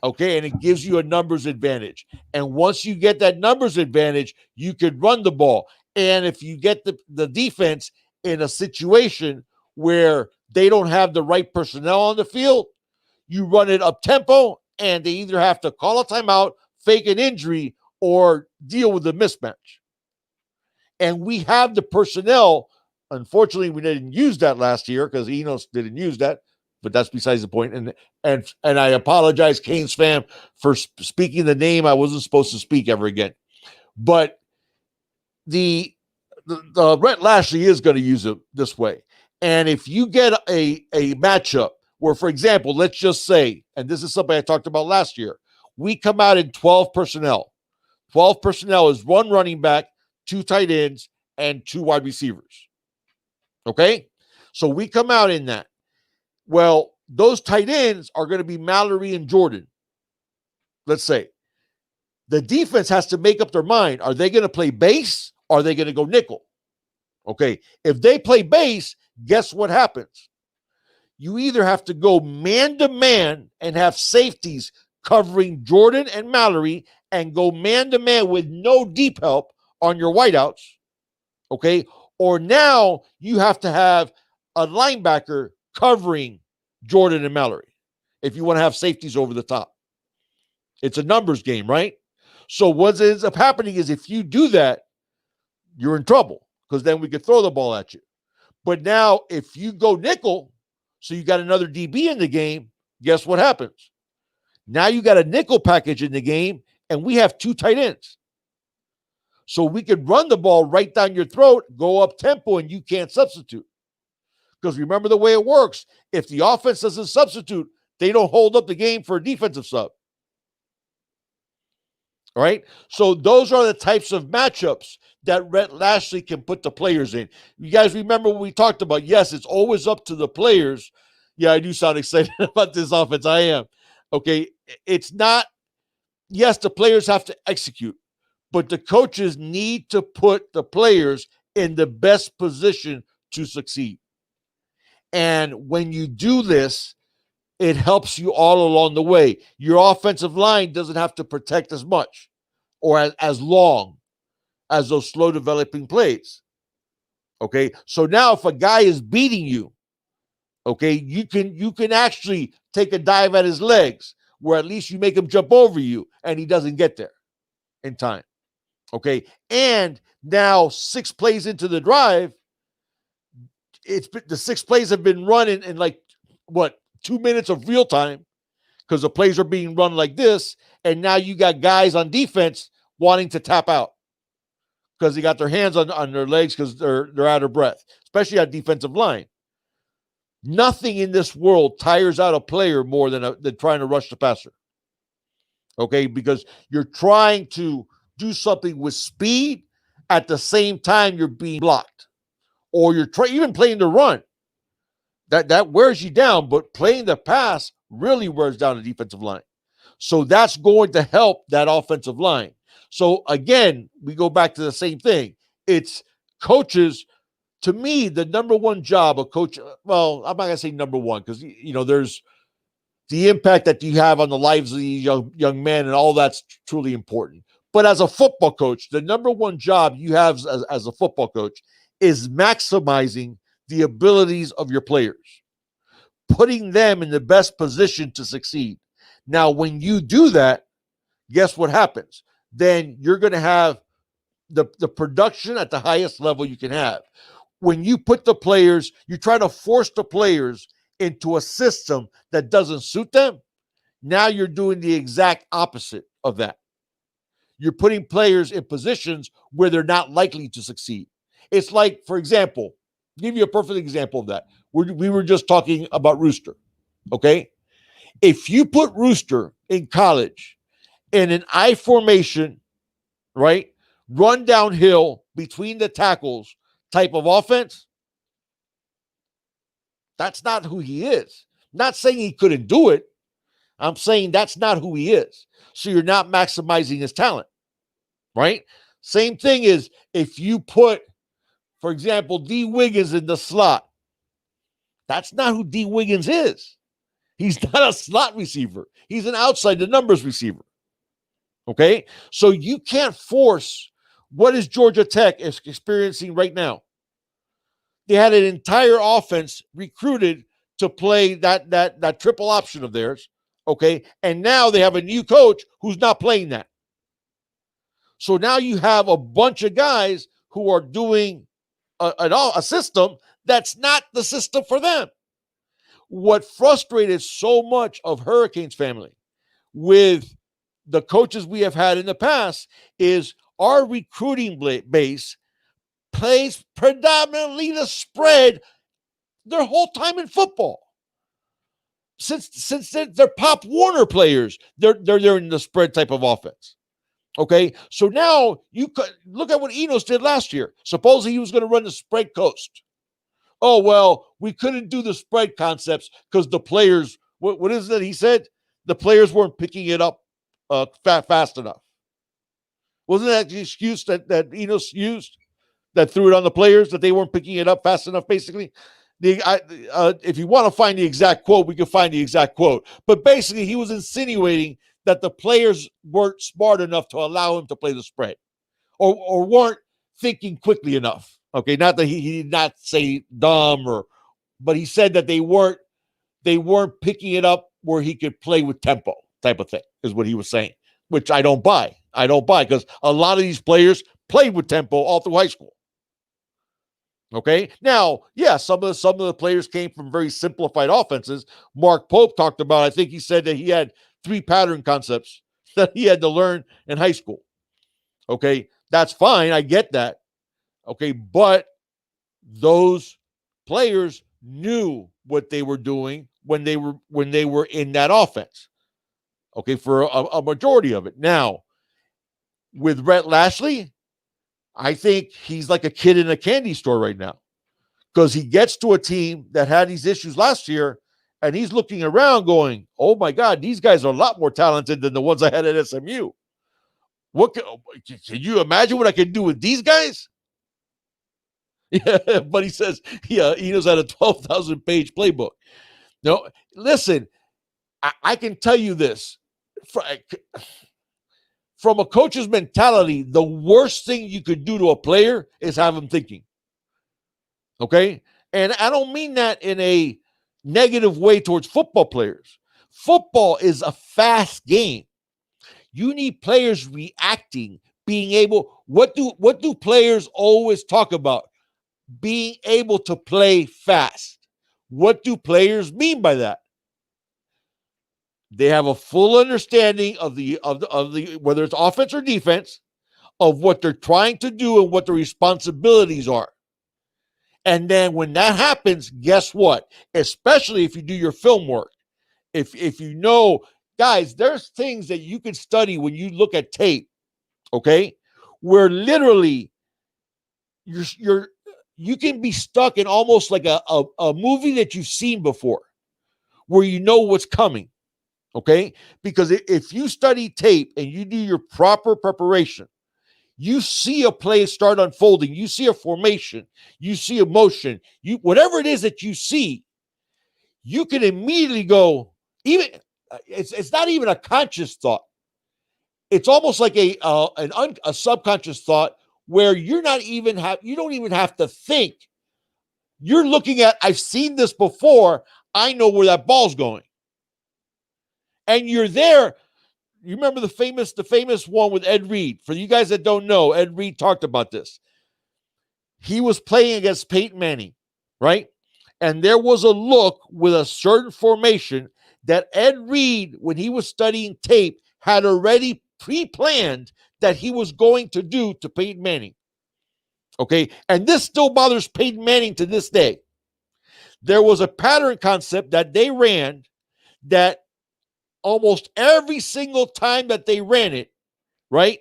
Okay, and it gives you a numbers advantage. And once you get that numbers advantage, you could run the ball. And if you get the defense in a situation where they don't have the right personnel on the field, you run it up tempo, and they either have to call a timeout, fake an injury, or deal with the mismatch. And we have the personnel. Unfortunately, we didn't use that last year because Enos didn't use that, but that's besides the point. And I apologize, Canes fan, for speaking the name I wasn't supposed to speak ever again. But the Brett Lashley is going to use it this way. And if you get a matchup where, for example, let's just say, and this is something I talked about last year, we come out in 12 personnel. 12 personnel is one running back, 2 tight ends, and 2 wide receivers. Okay? So we come out in that. Well, those tight ends are going to be Mallory and Jordan. Let's say. The defense has to make up their mind. Are they going to play base or are they going to go nickel? Okay. If they play base, guess what happens? You either have to go man-to-man and have safeties covering Jordan and Mallory and go man-to-man with no deep help on your wideouts. Okay? Or now you have to have a linebacker covering Jordan and Mallory if you want to have safeties over the top. It's a numbers game, right? So what ends up happening is if you do that, you're in trouble because then we could throw the ball at you. But now if you go nickel, so you got another DB in the game, guess what happens? Now you got a nickel package in the game and we have 2 tight ends. So we could run the ball right down your throat, go up tempo, and you can't substitute. Because remember the way it works. If the offense doesn't substitute, they don't hold up the game for a defensive sub. All right. So those are the types of matchups that Rhett Lashley can put the players in. You guys remember what we talked about? Yes, it's always up to the players. Yeah, I do sound excited about this offense. I am. Okay. It's not, yes, the players have to execute, but the coaches need to put the players in the best position to succeed. And when you do this, it helps you all along the way. Your offensive line doesn't have to protect as much or as long as those slow developing plays. Okay. So now if a guy is beating you, okay, you can actually take a dive at his legs where at least you make him jump over you and he doesn't get there in time. Okay. And now 6 plays into the drive, it's been, the 6 plays have been run in like what, 2 minutes of real time because the plays are being run like this. And now you got guys on defense wanting to tap out because they got their hands on their legs because they're out of breath, especially at defensive line. Nothing in this world tires out a player more than trying to rush the passer. Okay, because you're trying to do something with speed at the same time you're being blocked, or you're even playing the run. That wears you down, but playing the pass really wears down the defensive line. So that's going to help that offensive line. So again, we go back to the same thing. It's coaches. To me, the number one job of coach, well, I'm not going to say number one because, there's the impact that you have on the lives of these young men and all that's truly important. But as a football coach, the number one job you have as a football coach is maximizing the abilities of your players, putting them in the best position to succeed. Now, when you do that, guess what happens? Then you're going to have the production at the highest level you can have. When you put the players, you try to force the players into a system that doesn't suit them. Now you're doing the exact opposite of that. You're putting players in positions where they're not likely to succeed. It's like, for example, give you a perfect example of that. We were just talking about Rooster, okay? If you put Rooster in college in an I formation, right, run downhill between the tackles type of offense, that's not who he is. I'm not saying he couldn't do it. I'm saying that's not who he is. So you're not maximizing his talent, right? Same thing is if you put, for example, D. Wiggins in the slot. That's not who D. Wiggins is. He's not a slot receiver. He's an outside the numbers receiver. Okay? So you can't force what is Georgia Tech experiencing right now. They had an entire offense recruited to play that triple option of theirs, okay? And now they have a new coach who's not playing that. So now you have a bunch of guys who are doing a system that's not the system for them. What frustrated so much of Hurricanes family with the coaches we have had in the past is our recruiting base plays predominantly the spread their whole time in football. Since they're Pop Warner players, they're in the spread type of offense. Okay, so now you could look at what Enos did last year. Supposedly he was going to run the spread coast. Oh well, we couldn't do the spread concepts because the players. What is it? He said the players weren't picking it up fast enough. Wasn't that the excuse that Enos used? That threw it on the players that they weren't picking it up fast enough, basically. If you want to find the exact quote, we can find the exact quote. But basically, he was insinuating that the players weren't smart enough to allow him to play the spread or weren't thinking quickly enough. Okay, not that he did not say dumb but he said that they weren't picking it up where he could play with tempo type of thing is what he was saying, which I don't buy. I don't buy because a lot of these players played with tempo all through high school. Okay. Now, yeah, some of the players came from very simplified offenses. Mark Pope talked about, I think he said that he had 3 pattern concepts that he had to learn in high school. Okay. That's fine. I get that. Okay. But those players knew what they were doing when they were in that offense. Okay. For a majority of it. Now, With Brett Lashley, I think he's like a kid in a candy store right now because he gets to a team that had these issues last year, and he's looking around going, oh my God, these guys are a lot more talented than the ones I had at SMU. Can you imagine what I can do with these guys? Yeah, but he says, yeah, he knows how a 12,000 page playbook. No, listen, I can tell you this. From a coach's mentality, the worst thing you could do to a player is have him thinking. Okay? And I don't mean that in a negative way towards football players. Football is a fast game. You need players reacting, being able. What do players always talk about? Being able to play fast. What do players mean by that? They have a full understanding of the whether it's offense or defense, of what they're trying to do and what the responsibilities are. And then when that happens, guess what? Especially if you do your film work. If you know, guys, there's things that you can study when you look at tape, okay? Where literally you can be stuck in almost like a movie that you've seen before, where you know what's coming. Okay? Because if you study tape and you do your proper preparation, you see a play start unfolding, you see a formation, you see a motion, whatever it is that you see, you can immediately go, even it's not even a conscious thought. It's almost like a subconscious thought where you don't even have to think. You're looking at, I've seen this before, I know where that ball's going. And you're there. You remember the famous one with Ed Reed. For you guys that don't know, Ed Reed talked about this. He was playing against Peyton Manning, right? And there was a look with a certain formation that Ed Reed, when he was studying tape, had already pre-planned that he was going to do to Peyton Manning. Okay? And this still bothers Peyton Manning to this day. There was a pattern concept that they ran that almost every single time that they ran it, right?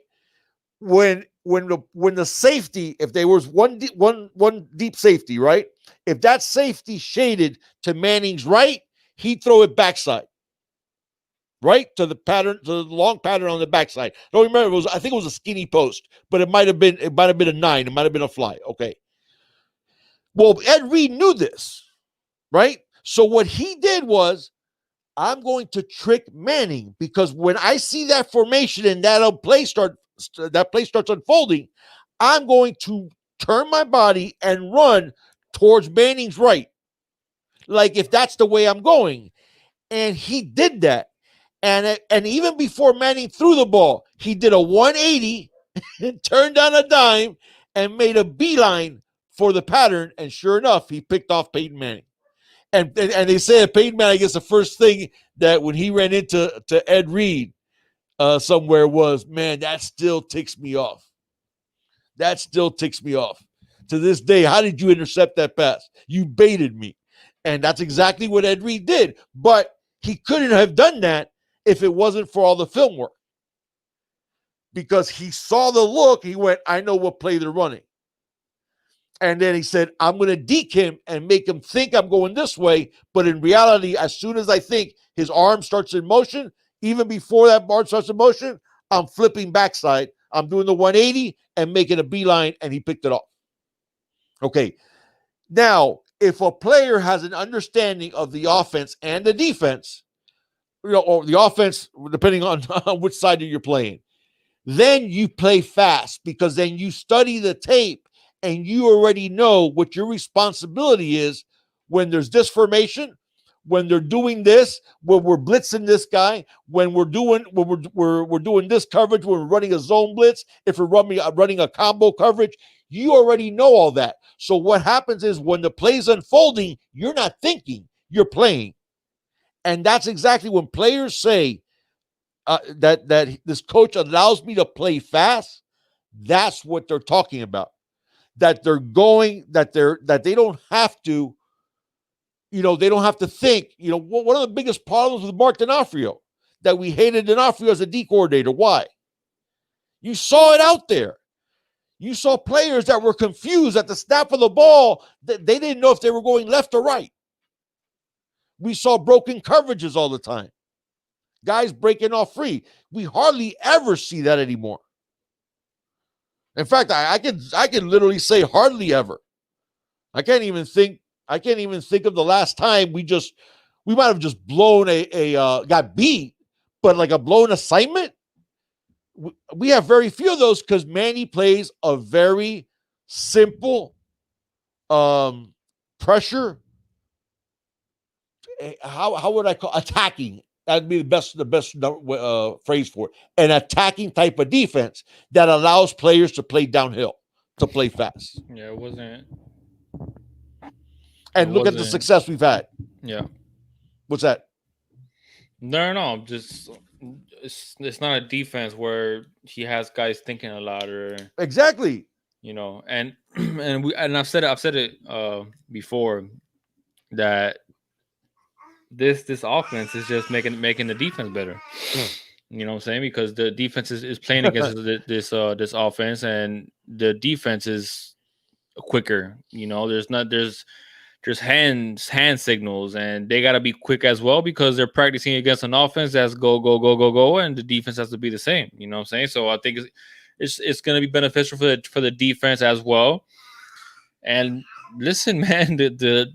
When the safety, if there was one deep safety, right? If that safety shaded to Manning's right, he'd throw it backside, right? To the long pattern on the backside. I don't remember. I think it was a skinny post, but it might have been a 9. It might have been a fly. Okay. Well, Ed Reed knew this, right? So what he did was, I'm going to trick Manning, because when I see that formation and that play starts unfolding, I'm going to turn my body and run towards Manning's right, like if that's the way I'm going. And he did that. And even before Manning threw the ball, he did a 180 and turned on a dime and made a beeline for the pattern. And sure enough, he picked off Peyton Manning. And they say that Peyton Manning, I guess the first thing that when he ran into Ed Reed somewhere was, man, that still ticks me off. That still ticks me off. To this day, how did you intercept that pass? You baited me. And that's exactly what Ed Reed did. But he couldn't have done that if it wasn't for all the film work. Because he saw the look, he went, I know what play they're running. And then he said, I'm going to deke him and make him think I'm going this way. But in reality, as soon as I think his arm starts in motion, even before that arm starts in motion, I'm flipping backside. I'm doing the 180 and making a beeline, and he picked it off. Okay. Now, if a player has an understanding of the offense and the defense, or the offense, depending on which side you're playing, then you play fast, because then you study the tape and you already know what your responsibility is when there's this formation, when they're doing this, when we're blitzing this guy, when we're doing this coverage, when we're running a zone blitz, if we're running a combo coverage, you already know all that. So what happens is when the play's unfolding, you're not thinking, you're playing. And that's exactly when players say that this coach allows me to play fast. That's what they're talking about. That they don't have to, they don't have to think. One of the biggest problems with Mark D'Onofrio, that we hated D'Onofrio as a D coordinator. Why? You saw it out there. You saw players that were confused at the snap of the ball. That they didn't know if they were going left or right. We saw broken coverages all the time. Guys breaking off free. We hardly ever see that anymore. In fact, I can literally say hardly ever. I can't even think of the last time we might have just blown got beat, but like a blown assignment. We have very few of those because Manny plays a very simple pressure. How would I call attacking? That'd be the best phrase for it. An attacking type of defense that allows players to play downhill, to play fast. Yeah, it wasn't. And look at the success we've had. Yeah. What's that? No. Just it's not a defense where he has guys thinking a lot or exactly. And I've said it before that this offense is just making the defense better. You know what I'm saying? Because the defense is playing against this offense, and the defense is quicker. There's hand signals, and they got to be quick as well because they're practicing against an offense that's go, and the defense has to be the same. You know what I'm saying? So I think it's going to be beneficial for the defense as well. And listen, man, the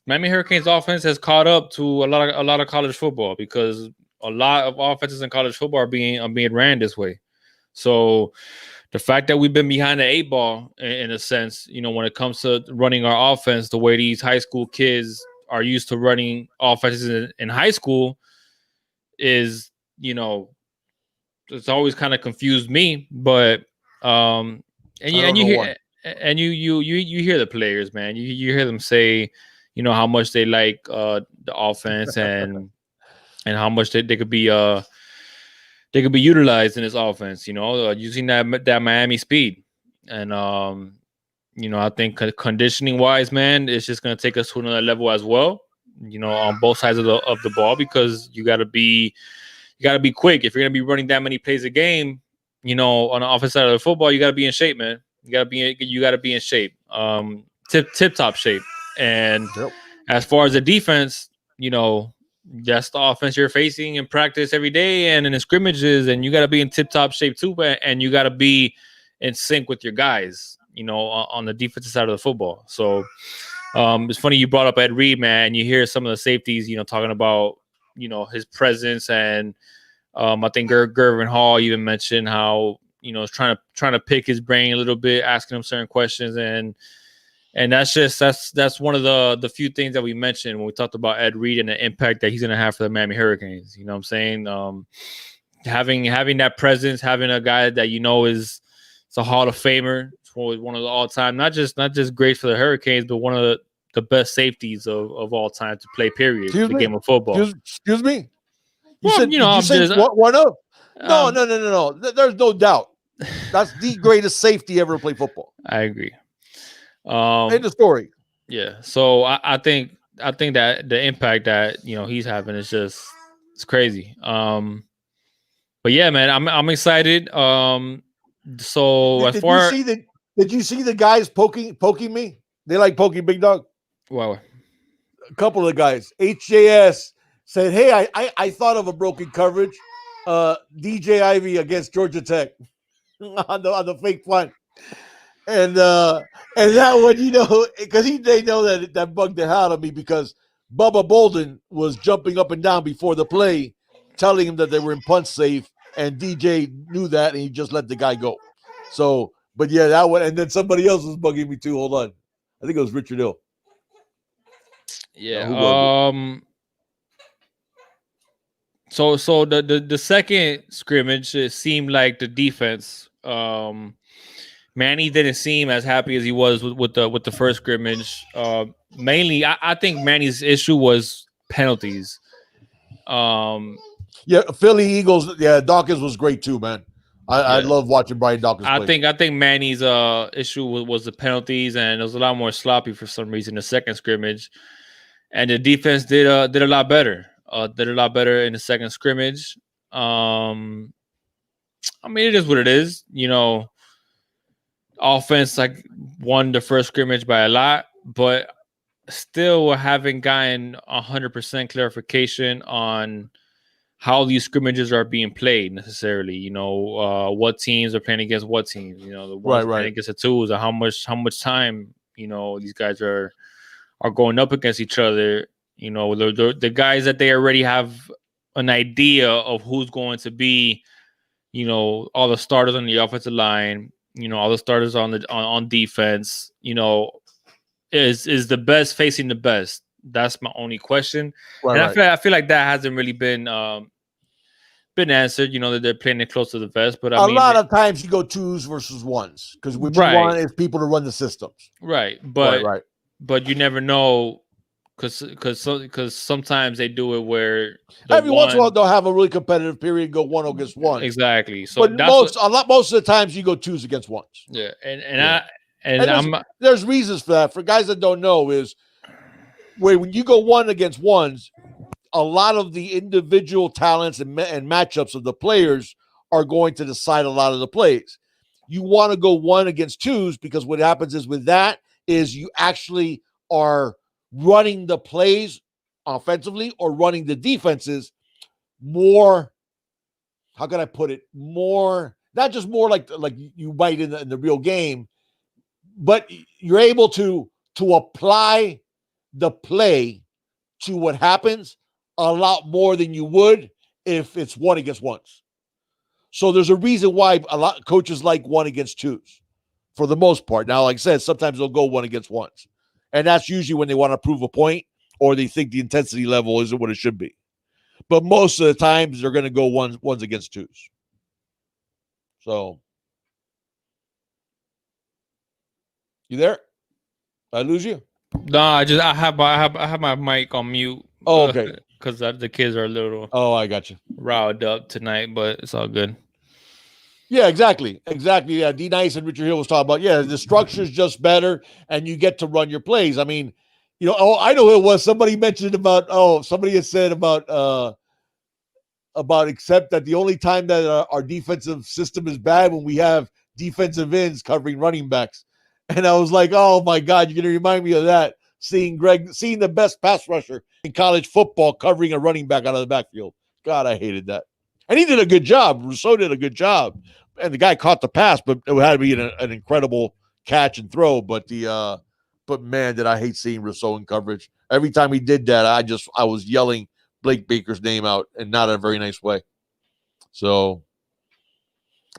Miami Hurricanes offense has caught up to a lot of college football because a lot of offenses in college football are being ran this way. So the fact that we've been behind the 8 ball in a sense, when it comes to running our offense, the way these high school kids are used to running offenses in high school is, it's always kind of confused me. But you hear the players, man. You hear them say, how much they like the offense and how much they could be utilized in this offense, using that Miami speed. And I think conditioning wise, man, it's just going to take us to another level as well, on both sides of the ball, because you got to be quick. If you're going to be running that many plays a game, on the offensive side of the football, you got to be in shape, man. You got to be in shape, tip top shape. And as far as the defense, that's the offense you're facing in practice every day and in the scrimmages, and you got to be in tip-top shape too, and you got to be in sync with your guys, on the defensive side of the football. So it's funny you brought up Ed Reed, man, and you hear some of the safeties, talking about, his presence, and I think Gervin Hall even mentioned how, trying to pick his brain a little bit, asking him certain questions, and that's one of the few things that we mentioned when we talked about Ed Reed and the impact that he's going to have for the Miami Hurricanes. You know what I'm saying? Having that presence, having a guy that is a Hall of Famer, one of the all-time, not just great for the Hurricanes, but one of the best safeties of all time to play. Period. The game of football. Excuse me. You said one of? No. There's no doubt. That's the greatest safety ever to play football. I agree. In the story. Yeah. So I think that the impact that he's having is it's crazy. But yeah, man, I'm excited. So did you see the guys poking me? They like poking Big Dog. Wow. A couple of the guys. HJS said, "Hey, I thought of a broken coverage. DJ Ivy against Georgia Tech on the fake punt." And that one, because they know that bugged the hell out of me because Bubba Bolden was jumping up and down before the play, telling him that they were in punt safe, and DJ knew that, and he just let the guy go. So, but yeah, that one, and then somebody else was bugging me too. Hold on, I think it was Richard Hill. Yeah. So the second scrimmage, it seemed like the defense. Manny didn't seem as happy as he was with the first scrimmage. Mainly, I think Manny's issue was penalties. Yeah, Philly Eagles. Yeah, Dawkins was great too, man. I love watching Brian Dawkins play. I think Manny's issue was the penalties, and it was a lot more sloppy for some reason the second scrimmage. And the defense did a lot better. Did a lot better in the second scrimmage. I mean, it is what it is. Offense like won the first scrimmage by a lot, but still haven't gotten 100% clarification on how these scrimmages are being played necessarily. What teams are playing against what teams. The ones playing against the twos, and how much time these guys are going up against each other. The guys that they already have an idea of who's going to be. All the starters on the offensive line. All the starters on defense. Is the best facing the best? That's my only question. I feel like that hasn't really been answered. That they're playing it close to the vest, but a lot of times you go twos versus ones because what you want is people to run the systems. Right, but you never know because sometimes they do it where every once in a while they'll have a really competitive period, go one against one. Exactly. So but most of the times you go twos against ones. Yeah, there's reasons for that. For guys that don't know, is when you go one against ones, a lot of the individual talents and matchups of the players are going to decide a lot of the plays. You want to go one against twos because what happens is with that is you actually are running the plays offensively or running the defenses more. How can I put it? More, not just more like you might in the real game, but you're able to apply the play to what happens a lot more than you would if it's one against ones. So there's a reason why a lot of coaches like one against twos for the most part. Now, like I said, sometimes they'll go one against ones. And that's usually when they want to prove a point or they think the intensity level isn't what it should be. But most of the times they're going to go ones against twos. So, you there? I lose you? No, I have my mic on mute. Oh, okay. Because the kids are a little. Oh, I got you. Riled up tonight, but it's all good. Yeah, exactly. Yeah, D Nice and Richard Hill was talking about. Yeah, the structure's just better, and you get to run your plays. I mean, I know who it was. Somebody mentioned about. Somebody had said about except that the only time that our defensive system is bad when we have defensive ends covering running backs. And I was like, oh my God, you're going to remind me of that. Seeing the best pass rusher in college football covering a running back out of the backfield. God, I hated that. And he did a good job. Rousseau did a good job. And the guy caught the pass, but it had to be an incredible catch and throw. But man, did I hate seeing Rousseau in coverage. Every time he did that, I was yelling Blake Baker's name out, and not in a very nice way. So,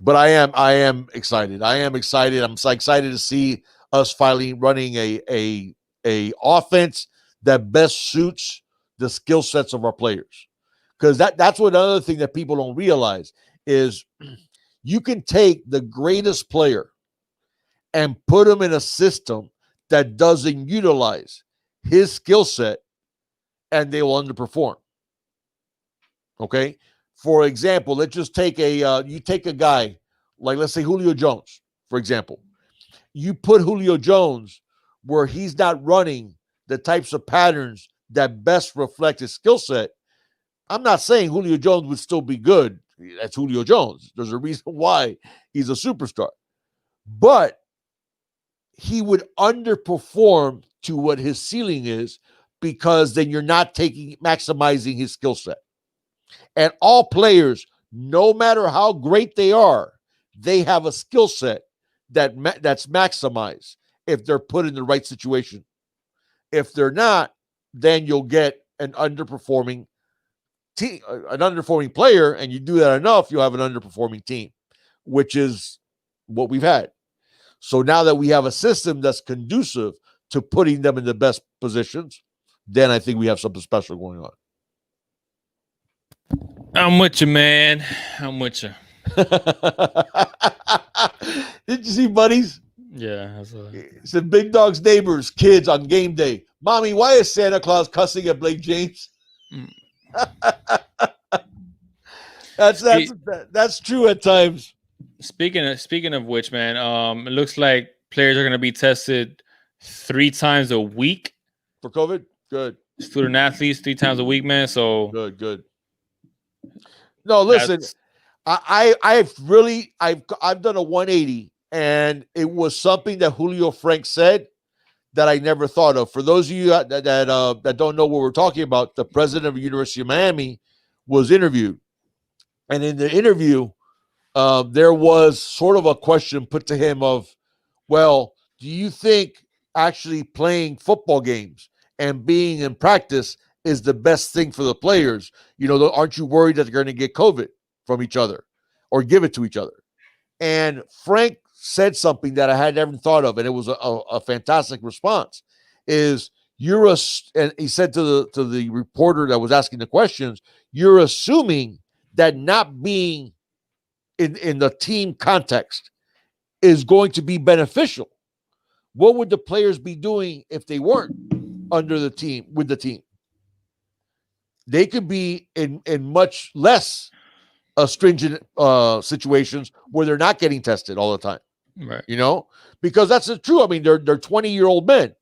but I am excited. I'm so excited to see us finally running a offense that best suits the skill sets of our players. Because that's what another thing that people don't realize is you can take the greatest player and put him in a system that doesn't utilize his skill set, and they will underperform. Okay? For example, let's just take you take a guy like, let's say, Julio Jones, for example. You put Julio Jones where he's not running the types of patterns that best reflect his skill set. I'm not saying Julio Jones would still be good. That's Julio Jones. There's a reason why he's a superstar. But he would underperform to what his ceiling is because then you're not maximizing his skill set. And all players, no matter how great they are, they have a skill set that's maximized if they're put in the right situation. If they're not, then you'll get an underperforming team, an underperforming player, and you do that enough, you'll have an underperforming team, which is what we've had. So now that we have a system that's conducive to putting them in the best positions, then I think we have something special going on. I'm with you, man. I'm with you. Did you see Buddies? Yeah. It said Big Dog's neighbors, kids on game day. Mommy, why is Santa Claus cussing at Blake James? That's true at times. Speaking of which, man, it looks like players are going to be tested 3 times a week for COVID. Good. Student athletes 3 times a week, man. So good. No, listen. I've done a 180, and it was something that Julio Frank said that I never thought of. For those of you that don't know what we're talking about, the president of the University of Miami was interviewed, and in the interview, there was sort of a question put to him of, well, do you think actually playing football games and being in practice is the best thing for the players? Aren't you worried that they're going to get COVID from each other or give it to each other? And Frank said something that I had never thought of, and it was a fantastic response. And he said to the reporter that was asking the questions, you're assuming that not being in the team context is going to be beneficial. What would the players be doing if they weren't under the team with the team? They could be in much less stringent situations where they're not getting tested all the time. Right. Because that's true. I mean, they're 20-year-old men.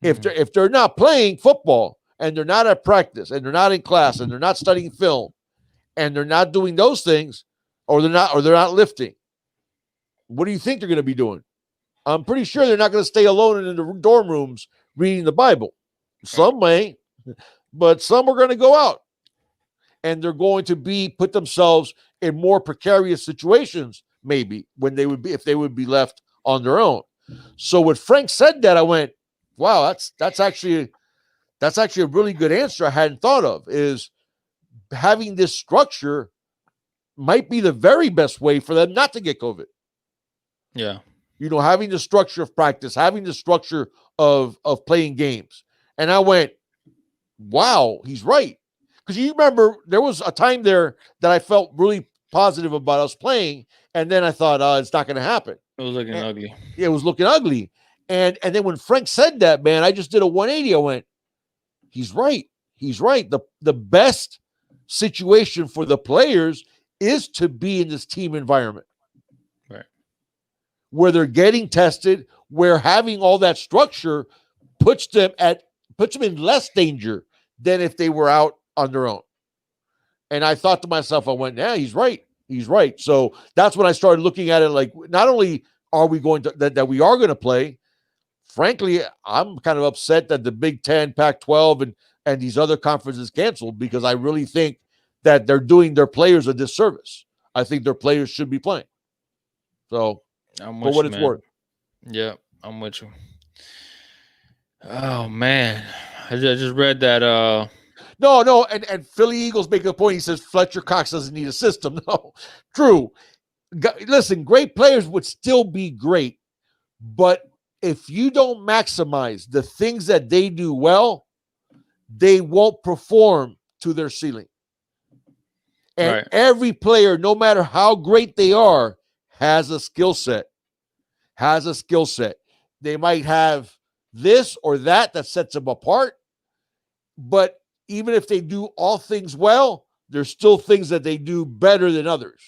If they're not playing football and they're not at practice and they're not in class and they're not studying film and they're not doing those things, or they're not lifting, what do you think they're going to be doing? I'm pretty sure they're not going to stay alone in the dorm rooms reading the Bible. Some may, but some are going to go out, and they're going to put themselves in more precarious situations, maybe if they would be left on their own. So when Frank said that, I went, wow, that's actually a really good answer I hadn't thought of, is having this structure might be the very best way for them not to get COVID. Yeah. Having the structure of practice, having the structure of playing games. And I went, wow, he's right. Because you remember there was a time there that I felt really positive about us playing, and then I thought, it's not going to happen. It was looking ugly. Yeah, it was looking ugly. And then when Frank said that, man, I just did a 180. I went, he's right. He's right. The best situation for the players is to be in this team environment. Right. Where they're getting tested, where having all that structure puts them in less danger than if they were out on their own. And I thought to myself, I went, yeah, he's right. He's right. So that's when I started looking at it like, not only are we going to that we are going to play, frankly, I'm kind of upset that the Big Ten, Pac-12, and these other conferences canceled, because I really think that they're doing their players a disservice. I think their players should be playing. So, for what it's worth. Yeah, I'm with you. Oh, man. I just read that. No, and Philly Eagles making a point. He says Fletcher Cox doesn't need a system. No, true. Listen, great players would still be great, but if you don't maximize the things that they do well, they won't perform to their ceiling. And every player, no matter how great they are, has a skill set. They might have this or that sets them apart, but even if they do all things well, there's still things that they do better than others.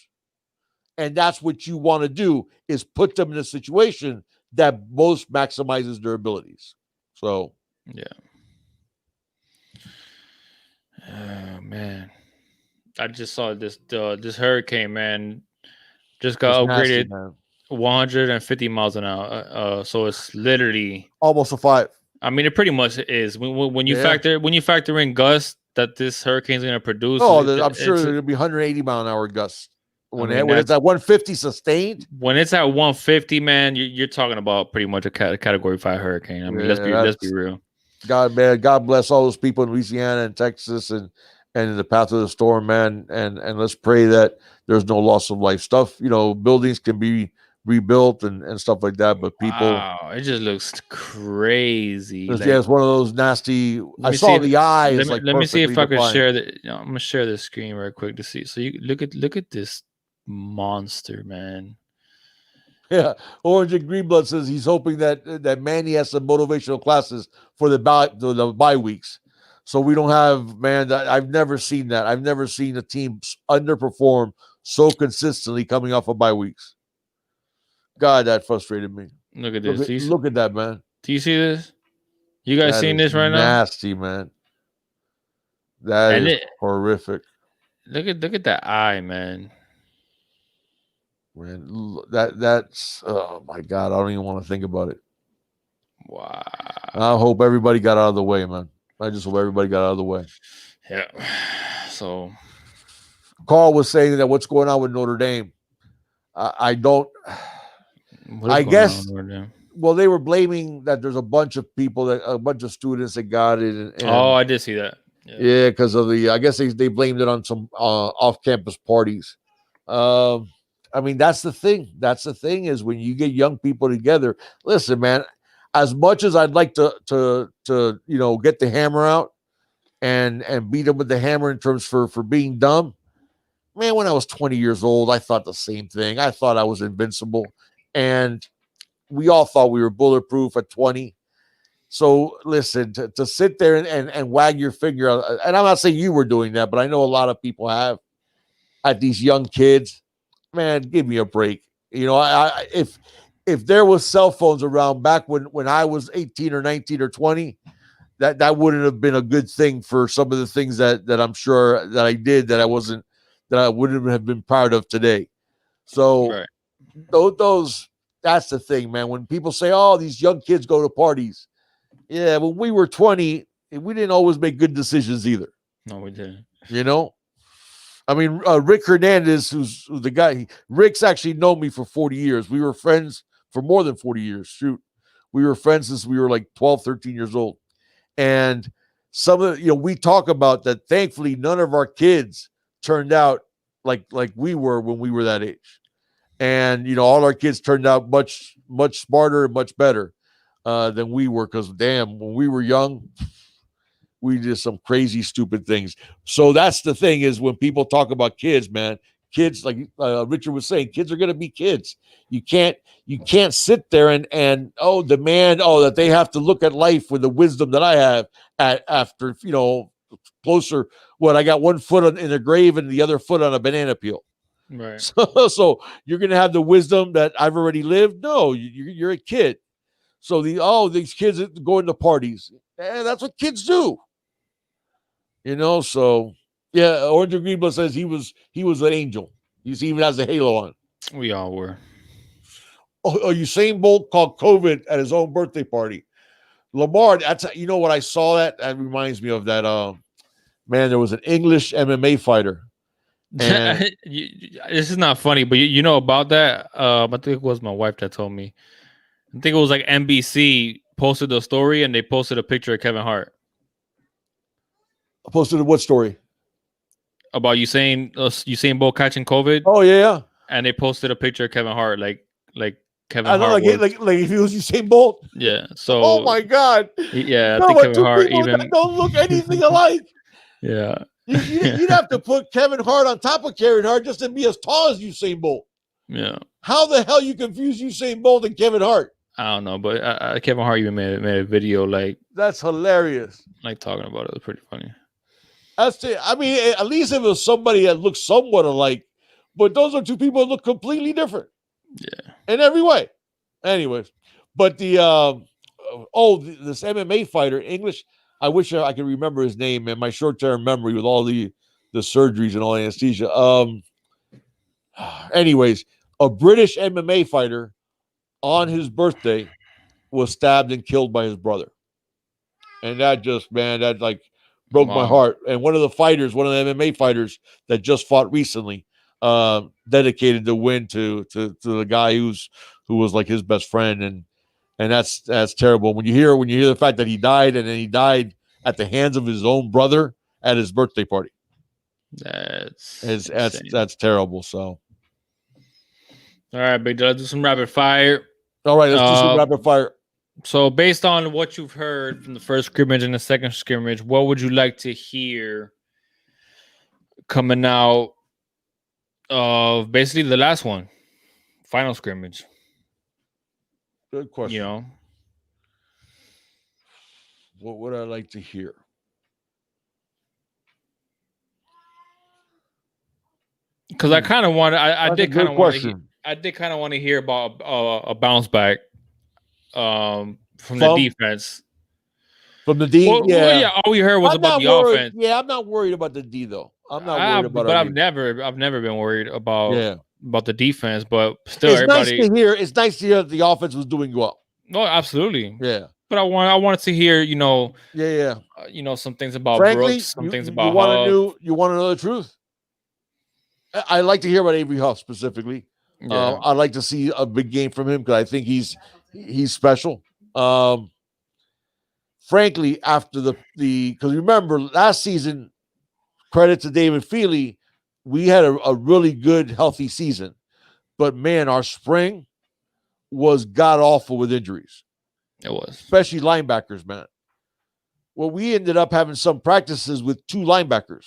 And that's what you want to do, is put them in a situation that most maximizes their abilities. So, yeah. Oh, man. I just saw this hurricane, man, just got upgraded, nasty, 150 miles an hour. So it's literally almost a 5. I mean, it pretty much is. When you factor in gusts that this hurricane's going to produce. I'm sure there'll be 180 mile an hour gusts. When it's at 150 sustained. When it's at 150, man, you're talking about pretty much a Category 5 hurricane. I mean, let's be real. God bless all those people in Louisiana and Texas and in the path of the storm, man. And let's pray that there's no loss of life. Stuff, buildings can be rebuilt and stuff like that, but people, wow, it just looks crazy. It's one of those nasty. I saw the eyes. Let me see if I could share that. I'm gonna share the screen real quick to see. So you look at this monster, man. Yeah, Orange and Greenblood says he's hoping that Manny has some motivational classes for the bye weeks, so we don't have, man. I've never seen that. I've never seen a team underperform so consistently coming off of bye weeks. God, that frustrated me. Look at this. Look at that, man. Do you see this? You guys seeing this right now? Nasty, man. That is horrific. Look at that eye, man. Man, that's oh my God, I don't even want to think about it. Wow. I hope everybody got out of the way, man. I just hope everybody got out of the way. Yeah. So Carl was saying that what's going on with Notre Dame. I don't. what is I going guess. on over there? Well, they were blaming that there's a bunch of students that got it, and Oh, I did see that. yeah, because of the. I guess they blamed it on some off-campus parties. I mean, that's the thing. That's the thing is when you get young people together. Listen, man. As much as I'd like to get the hammer out and beat them with the hammer in terms for being dumb, man. When I was 20 years old, I thought the same thing. I thought I was invincible, and we all thought we were bulletproof at 20. So listen, to sit there and wag your finger, and I'm not saying you were doing that, but I know a lot of people have at these young kids. Man, give me a break. If there was cell phones around back when I was 18 or 19 or 20, that wouldn't have been a good thing for some of the things that I'm sure that I did that I wouldn't have been proud of today. So Right. those that's the thing, man. When people say, "Oh, these young kids go to parties," yeah, when we were 20, we didn't always make good decisions either. No, we didn't. I mean, Rick Hernandez, who's the guy. Rick's actually known me for 40 years. We were friends for more than 40 years. Shoot, we were friends since we were like 12, 13 years old. And some of we talk about that. Thankfully, none of our kids turned out like we were when we were that age. And all our kids turned out much smarter and much better than we were. Because damn, when we were young, we did some crazy, stupid things. So that's the thing is when people talk about kids, man, kids like Richard was saying, kids are going to be kids. You can't sit there and demand that they have to look at life with the wisdom that I have after closer. What I got one foot in the grave and the other foot on a banana peel. Right. So you're going to have the wisdom that I've already lived. No, you're a kid. So these kids go into parties. That's what kids do. So yeah, Orange and Greenblood says he was an angel. He even has a halo on. We all were. Usain Bolt called COVID at his own birthday party. Lamar, that's what I saw that reminds me of that. Man, there was an English MMA fighter. And this is not funny, but you know about that. I think it was my wife that told me. I think it was like NBC posted the story and they posted a picture of Kevin Hart. Posted what story? About Usain Bolt catching COVID. Oh yeah. And they posted a picture of Kevin Hart, like Kevin Hart. Like if he was Usain Bolt. Yeah. So. Oh my God. Yeah, I think Kevin Hart even don't look anything alike. Yeah. You'd have to put Kevin Hart on top of Kevin Hart just to be as tall as Usain Bolt. Yeah. How the hell you confuse Usain Bolt and Kevin Hart? I don't know, but Kevin Hart even made a video like that's hilarious. Like talking about it. It was pretty funny. I mean, at least if it was somebody that looks somewhat alike, but those are two people that look completely different. Yeah. In every way. Anyways, but this MMA fighter, English, I wish I could remember his name, man. My short-term memory with all the surgeries and all the anesthesia. Anyways, a British MMA fighter on his birthday was stabbed and killed by his brother. And that just, man, that like broke my heart. And one of the MMA fighters that just fought recently, dedicated the win to the guy who was like his best friend. And that's terrible. When you hear the fact that he died and then he died at the hands of his own brother at his birthday party. That's terrible. So. All right, Big Dog, let's do some rapid fire. All right, let's do some rapid fire. So, based on what you've heard from the first scrimmage and the second scrimmage, what would you like to hear coming out of basically the last one, final scrimmage? Good question. What would I like to hear? Because I kind of want to. I did kind of want to hear about a bounce back from the defense. From the D, all we heard was about the offense. Yeah, I'm not worried about the D though. I'm not worried about it. But I've never been worried about about the defense, but still, It's nice everybody. to hear. It's nice to hear that the offense was doing well. No, absolutely. Yeah, But I wanted to hear, yeah. some things about Frankly, Brooks, some things you about want to Huff. know the truth. I like to hear about Avery Huff specifically. Yeah, I'd like to see a big game from him because I think he's special. Frankly, after the because remember last season, credit to David Feely, we had a really good, healthy season. But man, our spring was god awful with injuries, it was. especially linebackers, man. Well, we ended up having some practices with 2 linebackers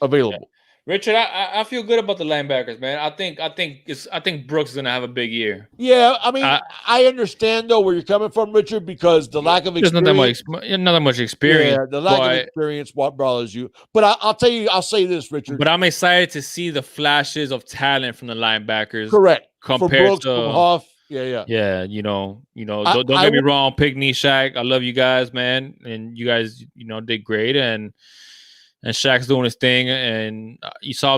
available. Richard, I feel good about the linebackers, man. I think Brooks is gonna have a big year. Yeah, I mean, I understand though where you're coming from, Richard, because the lack of There's experience. not that much experience. Yeah, the lack of experience what bothers you. But I'll tell you, I'll say this, Richard. But I'm excited to see the flashes of talent from the linebackers. Correct. Compared from Brooks, to from Huff. Yeah. Yeah, don't get me wrong, Pigney, Shaq. I love you guys, man, and you guys, did great, and Shaq's doing his thing, and you saw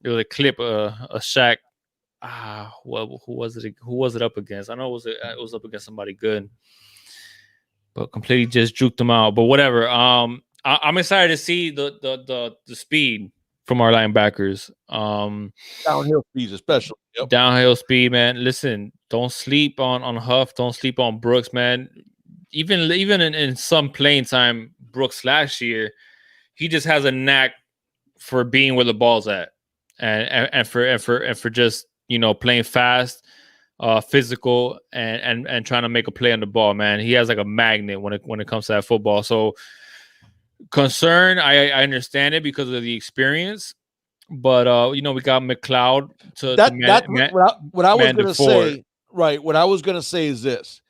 there was a clip of Shaq. Who was it? Who was it up against? I know it was up against somebody good, but completely just juked him out. But whatever. I'm excited to see the speed from our linebackers. Downhill speed, especially. Yep. Downhill speed, man. Listen, don't sleep on Huff. Don't sleep on Brooks, man. Even in some playing time, Brooks last year, he just has a knack for being where the ball's at, and for just playing fast, physical, and trying to make a play on the ball. Man, he has like a magnet when it comes to that football. So concern, I understand it because of the experience. But we got McLeod what I was going to say. Right, what I was going to say is this: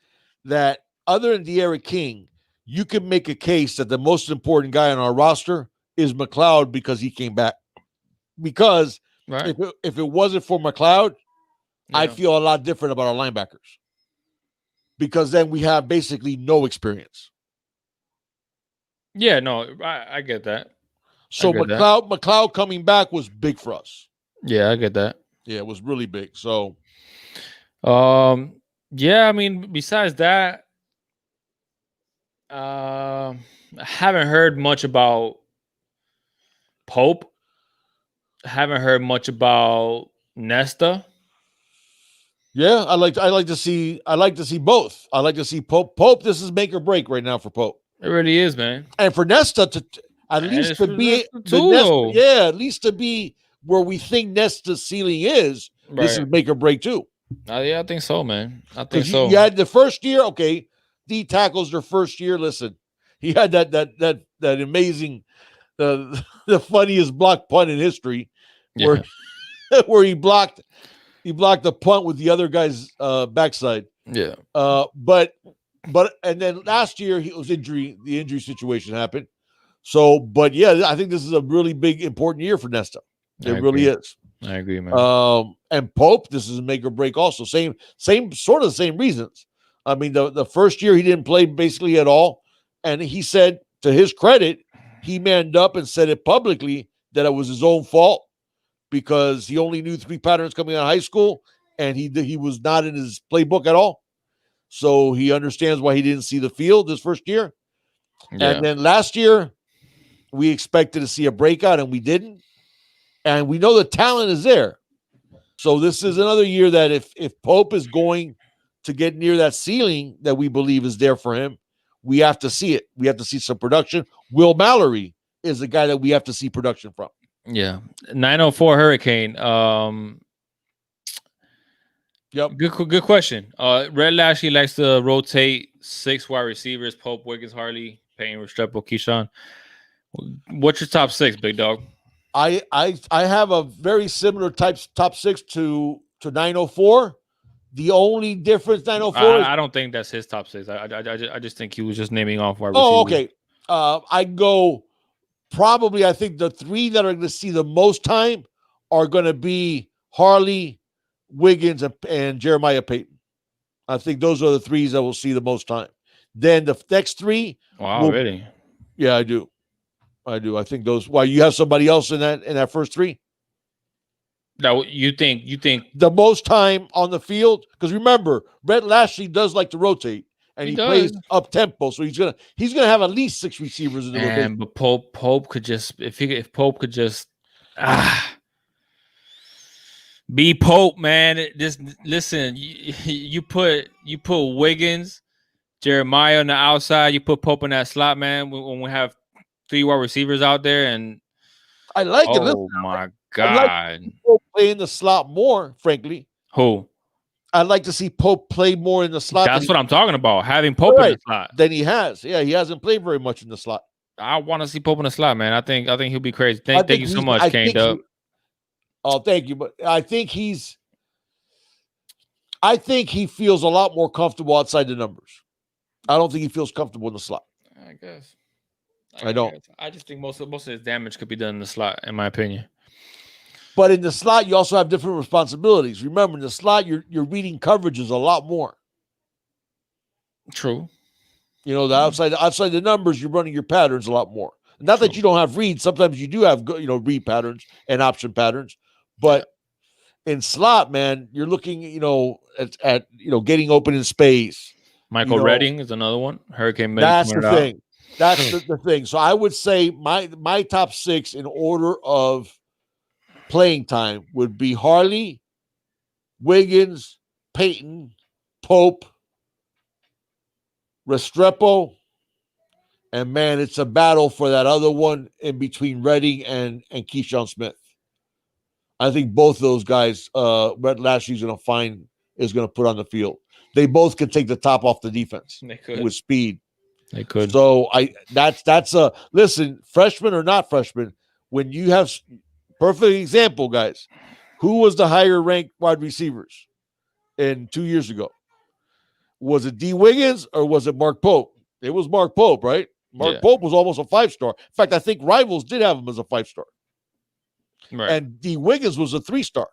that other than De'Ara King, you can make a case that the most important guy on our roster is McLeod because he came back. Because if it wasn't for McLeod, I'd feel a lot different about our linebackers. Because then we have basically no experience. Yeah, no, I get that. So McLeod coming back was big for us. Yeah, I get that. Yeah, it was really big. So, yeah, I mean, besides that, I haven't heard much about Pope. Haven't heard much about Nesta. Yeah, I like to see both. I like to see Pope. This is make or break right now for Pope. It really is, man. And for Nesta to at least to be where we think Nesta's ceiling is. Right. This is make or break too. Yeah, I think so, man. I think so. You had the first year, okay. D tackles their first year. Listen, he had that amazing, the funniest block punt in history, where he blocked the punt with the other guy's backside. Yeah. But and then last year the injury situation happened. So, but yeah, I think this is a really big, important year for Nesta. It really is. I agree, man. And Pope, this is a make or break also. Same sort of the same reasons. I mean, the first year he didn't play basically at all. And he said, to his credit, he manned up and said it publicly that it was his own fault because he only knew 3 patterns coming out of high school and he was not in his playbook at all. So he understands why he didn't see the field this first year. Yeah. And then last year, we expected to see a breakout and we didn't. And we know the talent is there. So this is another year that if Pope is going to get near that ceiling that we believe is there for him, we have to see it. We have to see some production. Will Mallory is the guy that we have to see production from. Yeah. 904 Hurricane. Yep. Good question. Red Lashley likes to rotate 6 wide receivers: Pope, Wiggins, Harley, Payne, Restrepo, Keyshawn. What's your top 6, big dog? I have a very similar top 6 to 904. The only difference 904 I don't think that's his top 6. I just think he was just naming off wide receivers. Oh, okay. I go probably. I think the 3 that are going to see the most time are going to be Harley, Wiggins, and Jeremiah Payton. I think those are the 3s that will see the most time. Then the next 3. Wow, really? Yeah, I do. I think those. Why, you have somebody else in that first 3? That you think the most time on the field? Because remember, Brett Lashley does like to rotate, and he plays up tempo, so he's gonna have at least 6 receivers in the rotation. But Pope could just if Pope could just be Pope, man. Just listen. You put Wiggins, Jeremiah on the outside. You put Pope in that slot, man. When we have 3 wide receivers out there, and I like it. Oh my God! I'd like Pope play in the slot more. Frankly, who? I'd like to see Pope play more in the slot. That's what I'm talking about. Having Pope in the slot. Then he has. Yeah, he hasn't played very much in the slot. I want to see Pope in the slot, man. I think he'll be crazy. Thank you so much, Kane Dub. Oh, thank you. But I think he feels a lot more comfortable outside the numbers. I don't think he feels comfortable in the slot. I guess. I don't. I just think most of his damage could be done in the slot, in my opinion. But in the slot, you also have different responsibilities. Remember, in the slot, you're reading coverages a lot more. True. You know, the outside the numbers, you're running your patterns a lot more. Not that you don't have reads. Sometimes you do have, read patterns and option patterns. But in slot, man, you're looking, at getting open in space. Michael Redding is another one. Hurricane Medic. That's the thing. That's the thing. So I would say my top 6 in order of playing time would be Harley, Wiggins, Peyton, Pope, Restrepo, and man, it's a battle for that other one in between Redding and Keyshawn Smith. I think both of those guys, Brett Lashley's going to put on the field. They both can take the top off the defense with speed. They could. So that's a listen, freshman or not freshman, when you have perfect example, guys. Who was the higher ranked wide receivers in 2 years ago? Was it D. Wiggins or was it Mark Pope? It was Mark Pope, right? Mark Pope was almost a 5-star. In fact, I think Rivals did have him as a 5-star. Right. And D. Wiggins was a 3-star.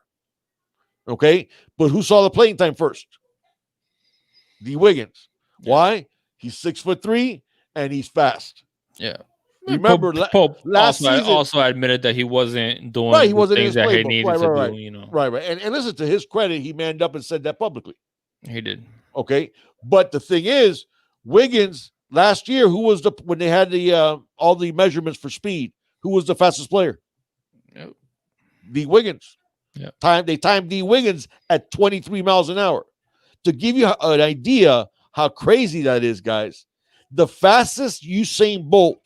Okay. But who saw the playing time first? D. Wiggins. Yeah. Why? He's 6'3" and he's fast. Yeah. Remember, Pope last season also admitted that he wasn't doing he wasn't things that he needed to do. You know, right. And listen, to his credit, he manned up and said that publicly. He did. Okay, but the thing is, Wiggins last year, when they had the all the measurements for speed, who was the fastest player? Yep. D. Wiggins. Yeah. They timed D. Wiggins at 23 miles an hour. To give you an idea how crazy that is, guys, the fastest Usain Bolt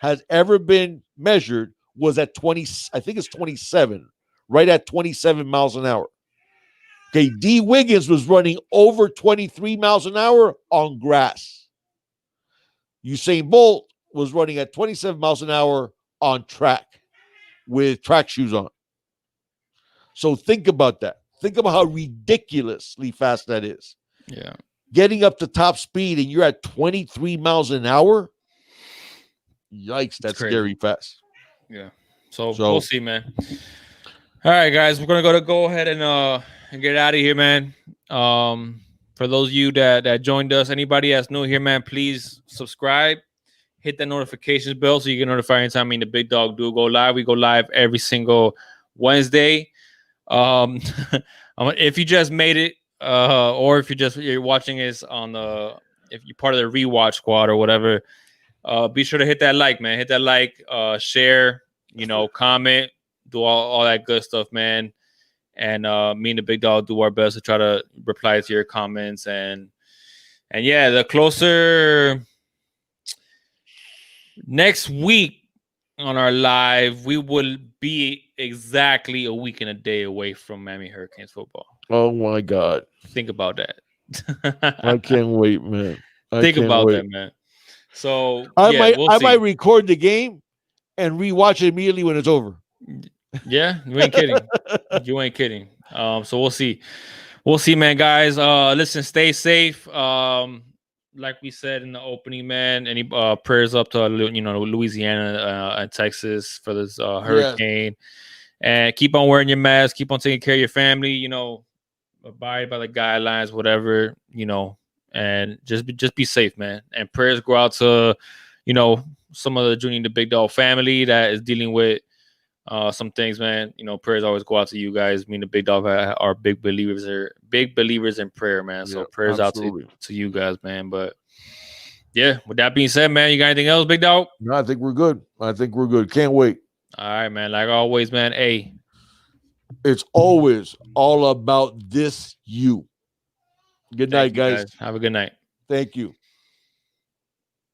has ever been measured was at 20. I think it's 27, right at 27 miles an hour. Okay, D. Wiggins was running over 23 miles an hour on grass. Usain Bolt was running at 27 miles an hour on track with track shoes on. So think about that. Think about how ridiculously fast that is. Yeah. Getting up to top speed and you're at 23 miles an hour. Yikes, that's scary fast. Yeah. So we'll see, man. All right, guys, we're gonna go ahead and get out of here, man. For those of you that joined us, anybody that's new here, man, please subscribe, hit that notifications bell so you get notified anytime the Big Dog do go live. We go live every single Wednesday. If you just made it, or if you're watching this on if you're part of the rewatch squad or whatever, be sure to hit that like, man. Hit that like, share, comment, do all that good stuff, man. And me and the Big Dog do our best to try to reply to your comments. And yeah, the closer next week on our live, we will be exactly a week and a day away from Miami Hurricanes football. Oh my God. Think about that. I can't wait, man. Think about that, man. So I might record the game and rewatch it immediately when it's over. Yeah, you ain't kidding. You ain't kidding. So we'll see. We'll see, man, guys. Listen, stay safe. Like we said in the opening, man, any prayers up to Louisiana and Texas for this hurricane. Yeah. And keep on wearing your mask, keep on taking care of your family, abide by the guidelines, whatever, and just be safe, man. And prayers go out to, some of the Junior the Big Dog family that is dealing with some things, man. You know, prayers always go out to you guys. Me and the Big Dog are big believers in prayer, man. So Yeah, prayers absolutely. out to you guys, man. But yeah, with that being said, man, you got anything else, Big Dog? No, I think we're good. Can't wait. All right, man. Like always, man. Hey, it's always all about this you. Good night, guys. Have a good night. Thank you.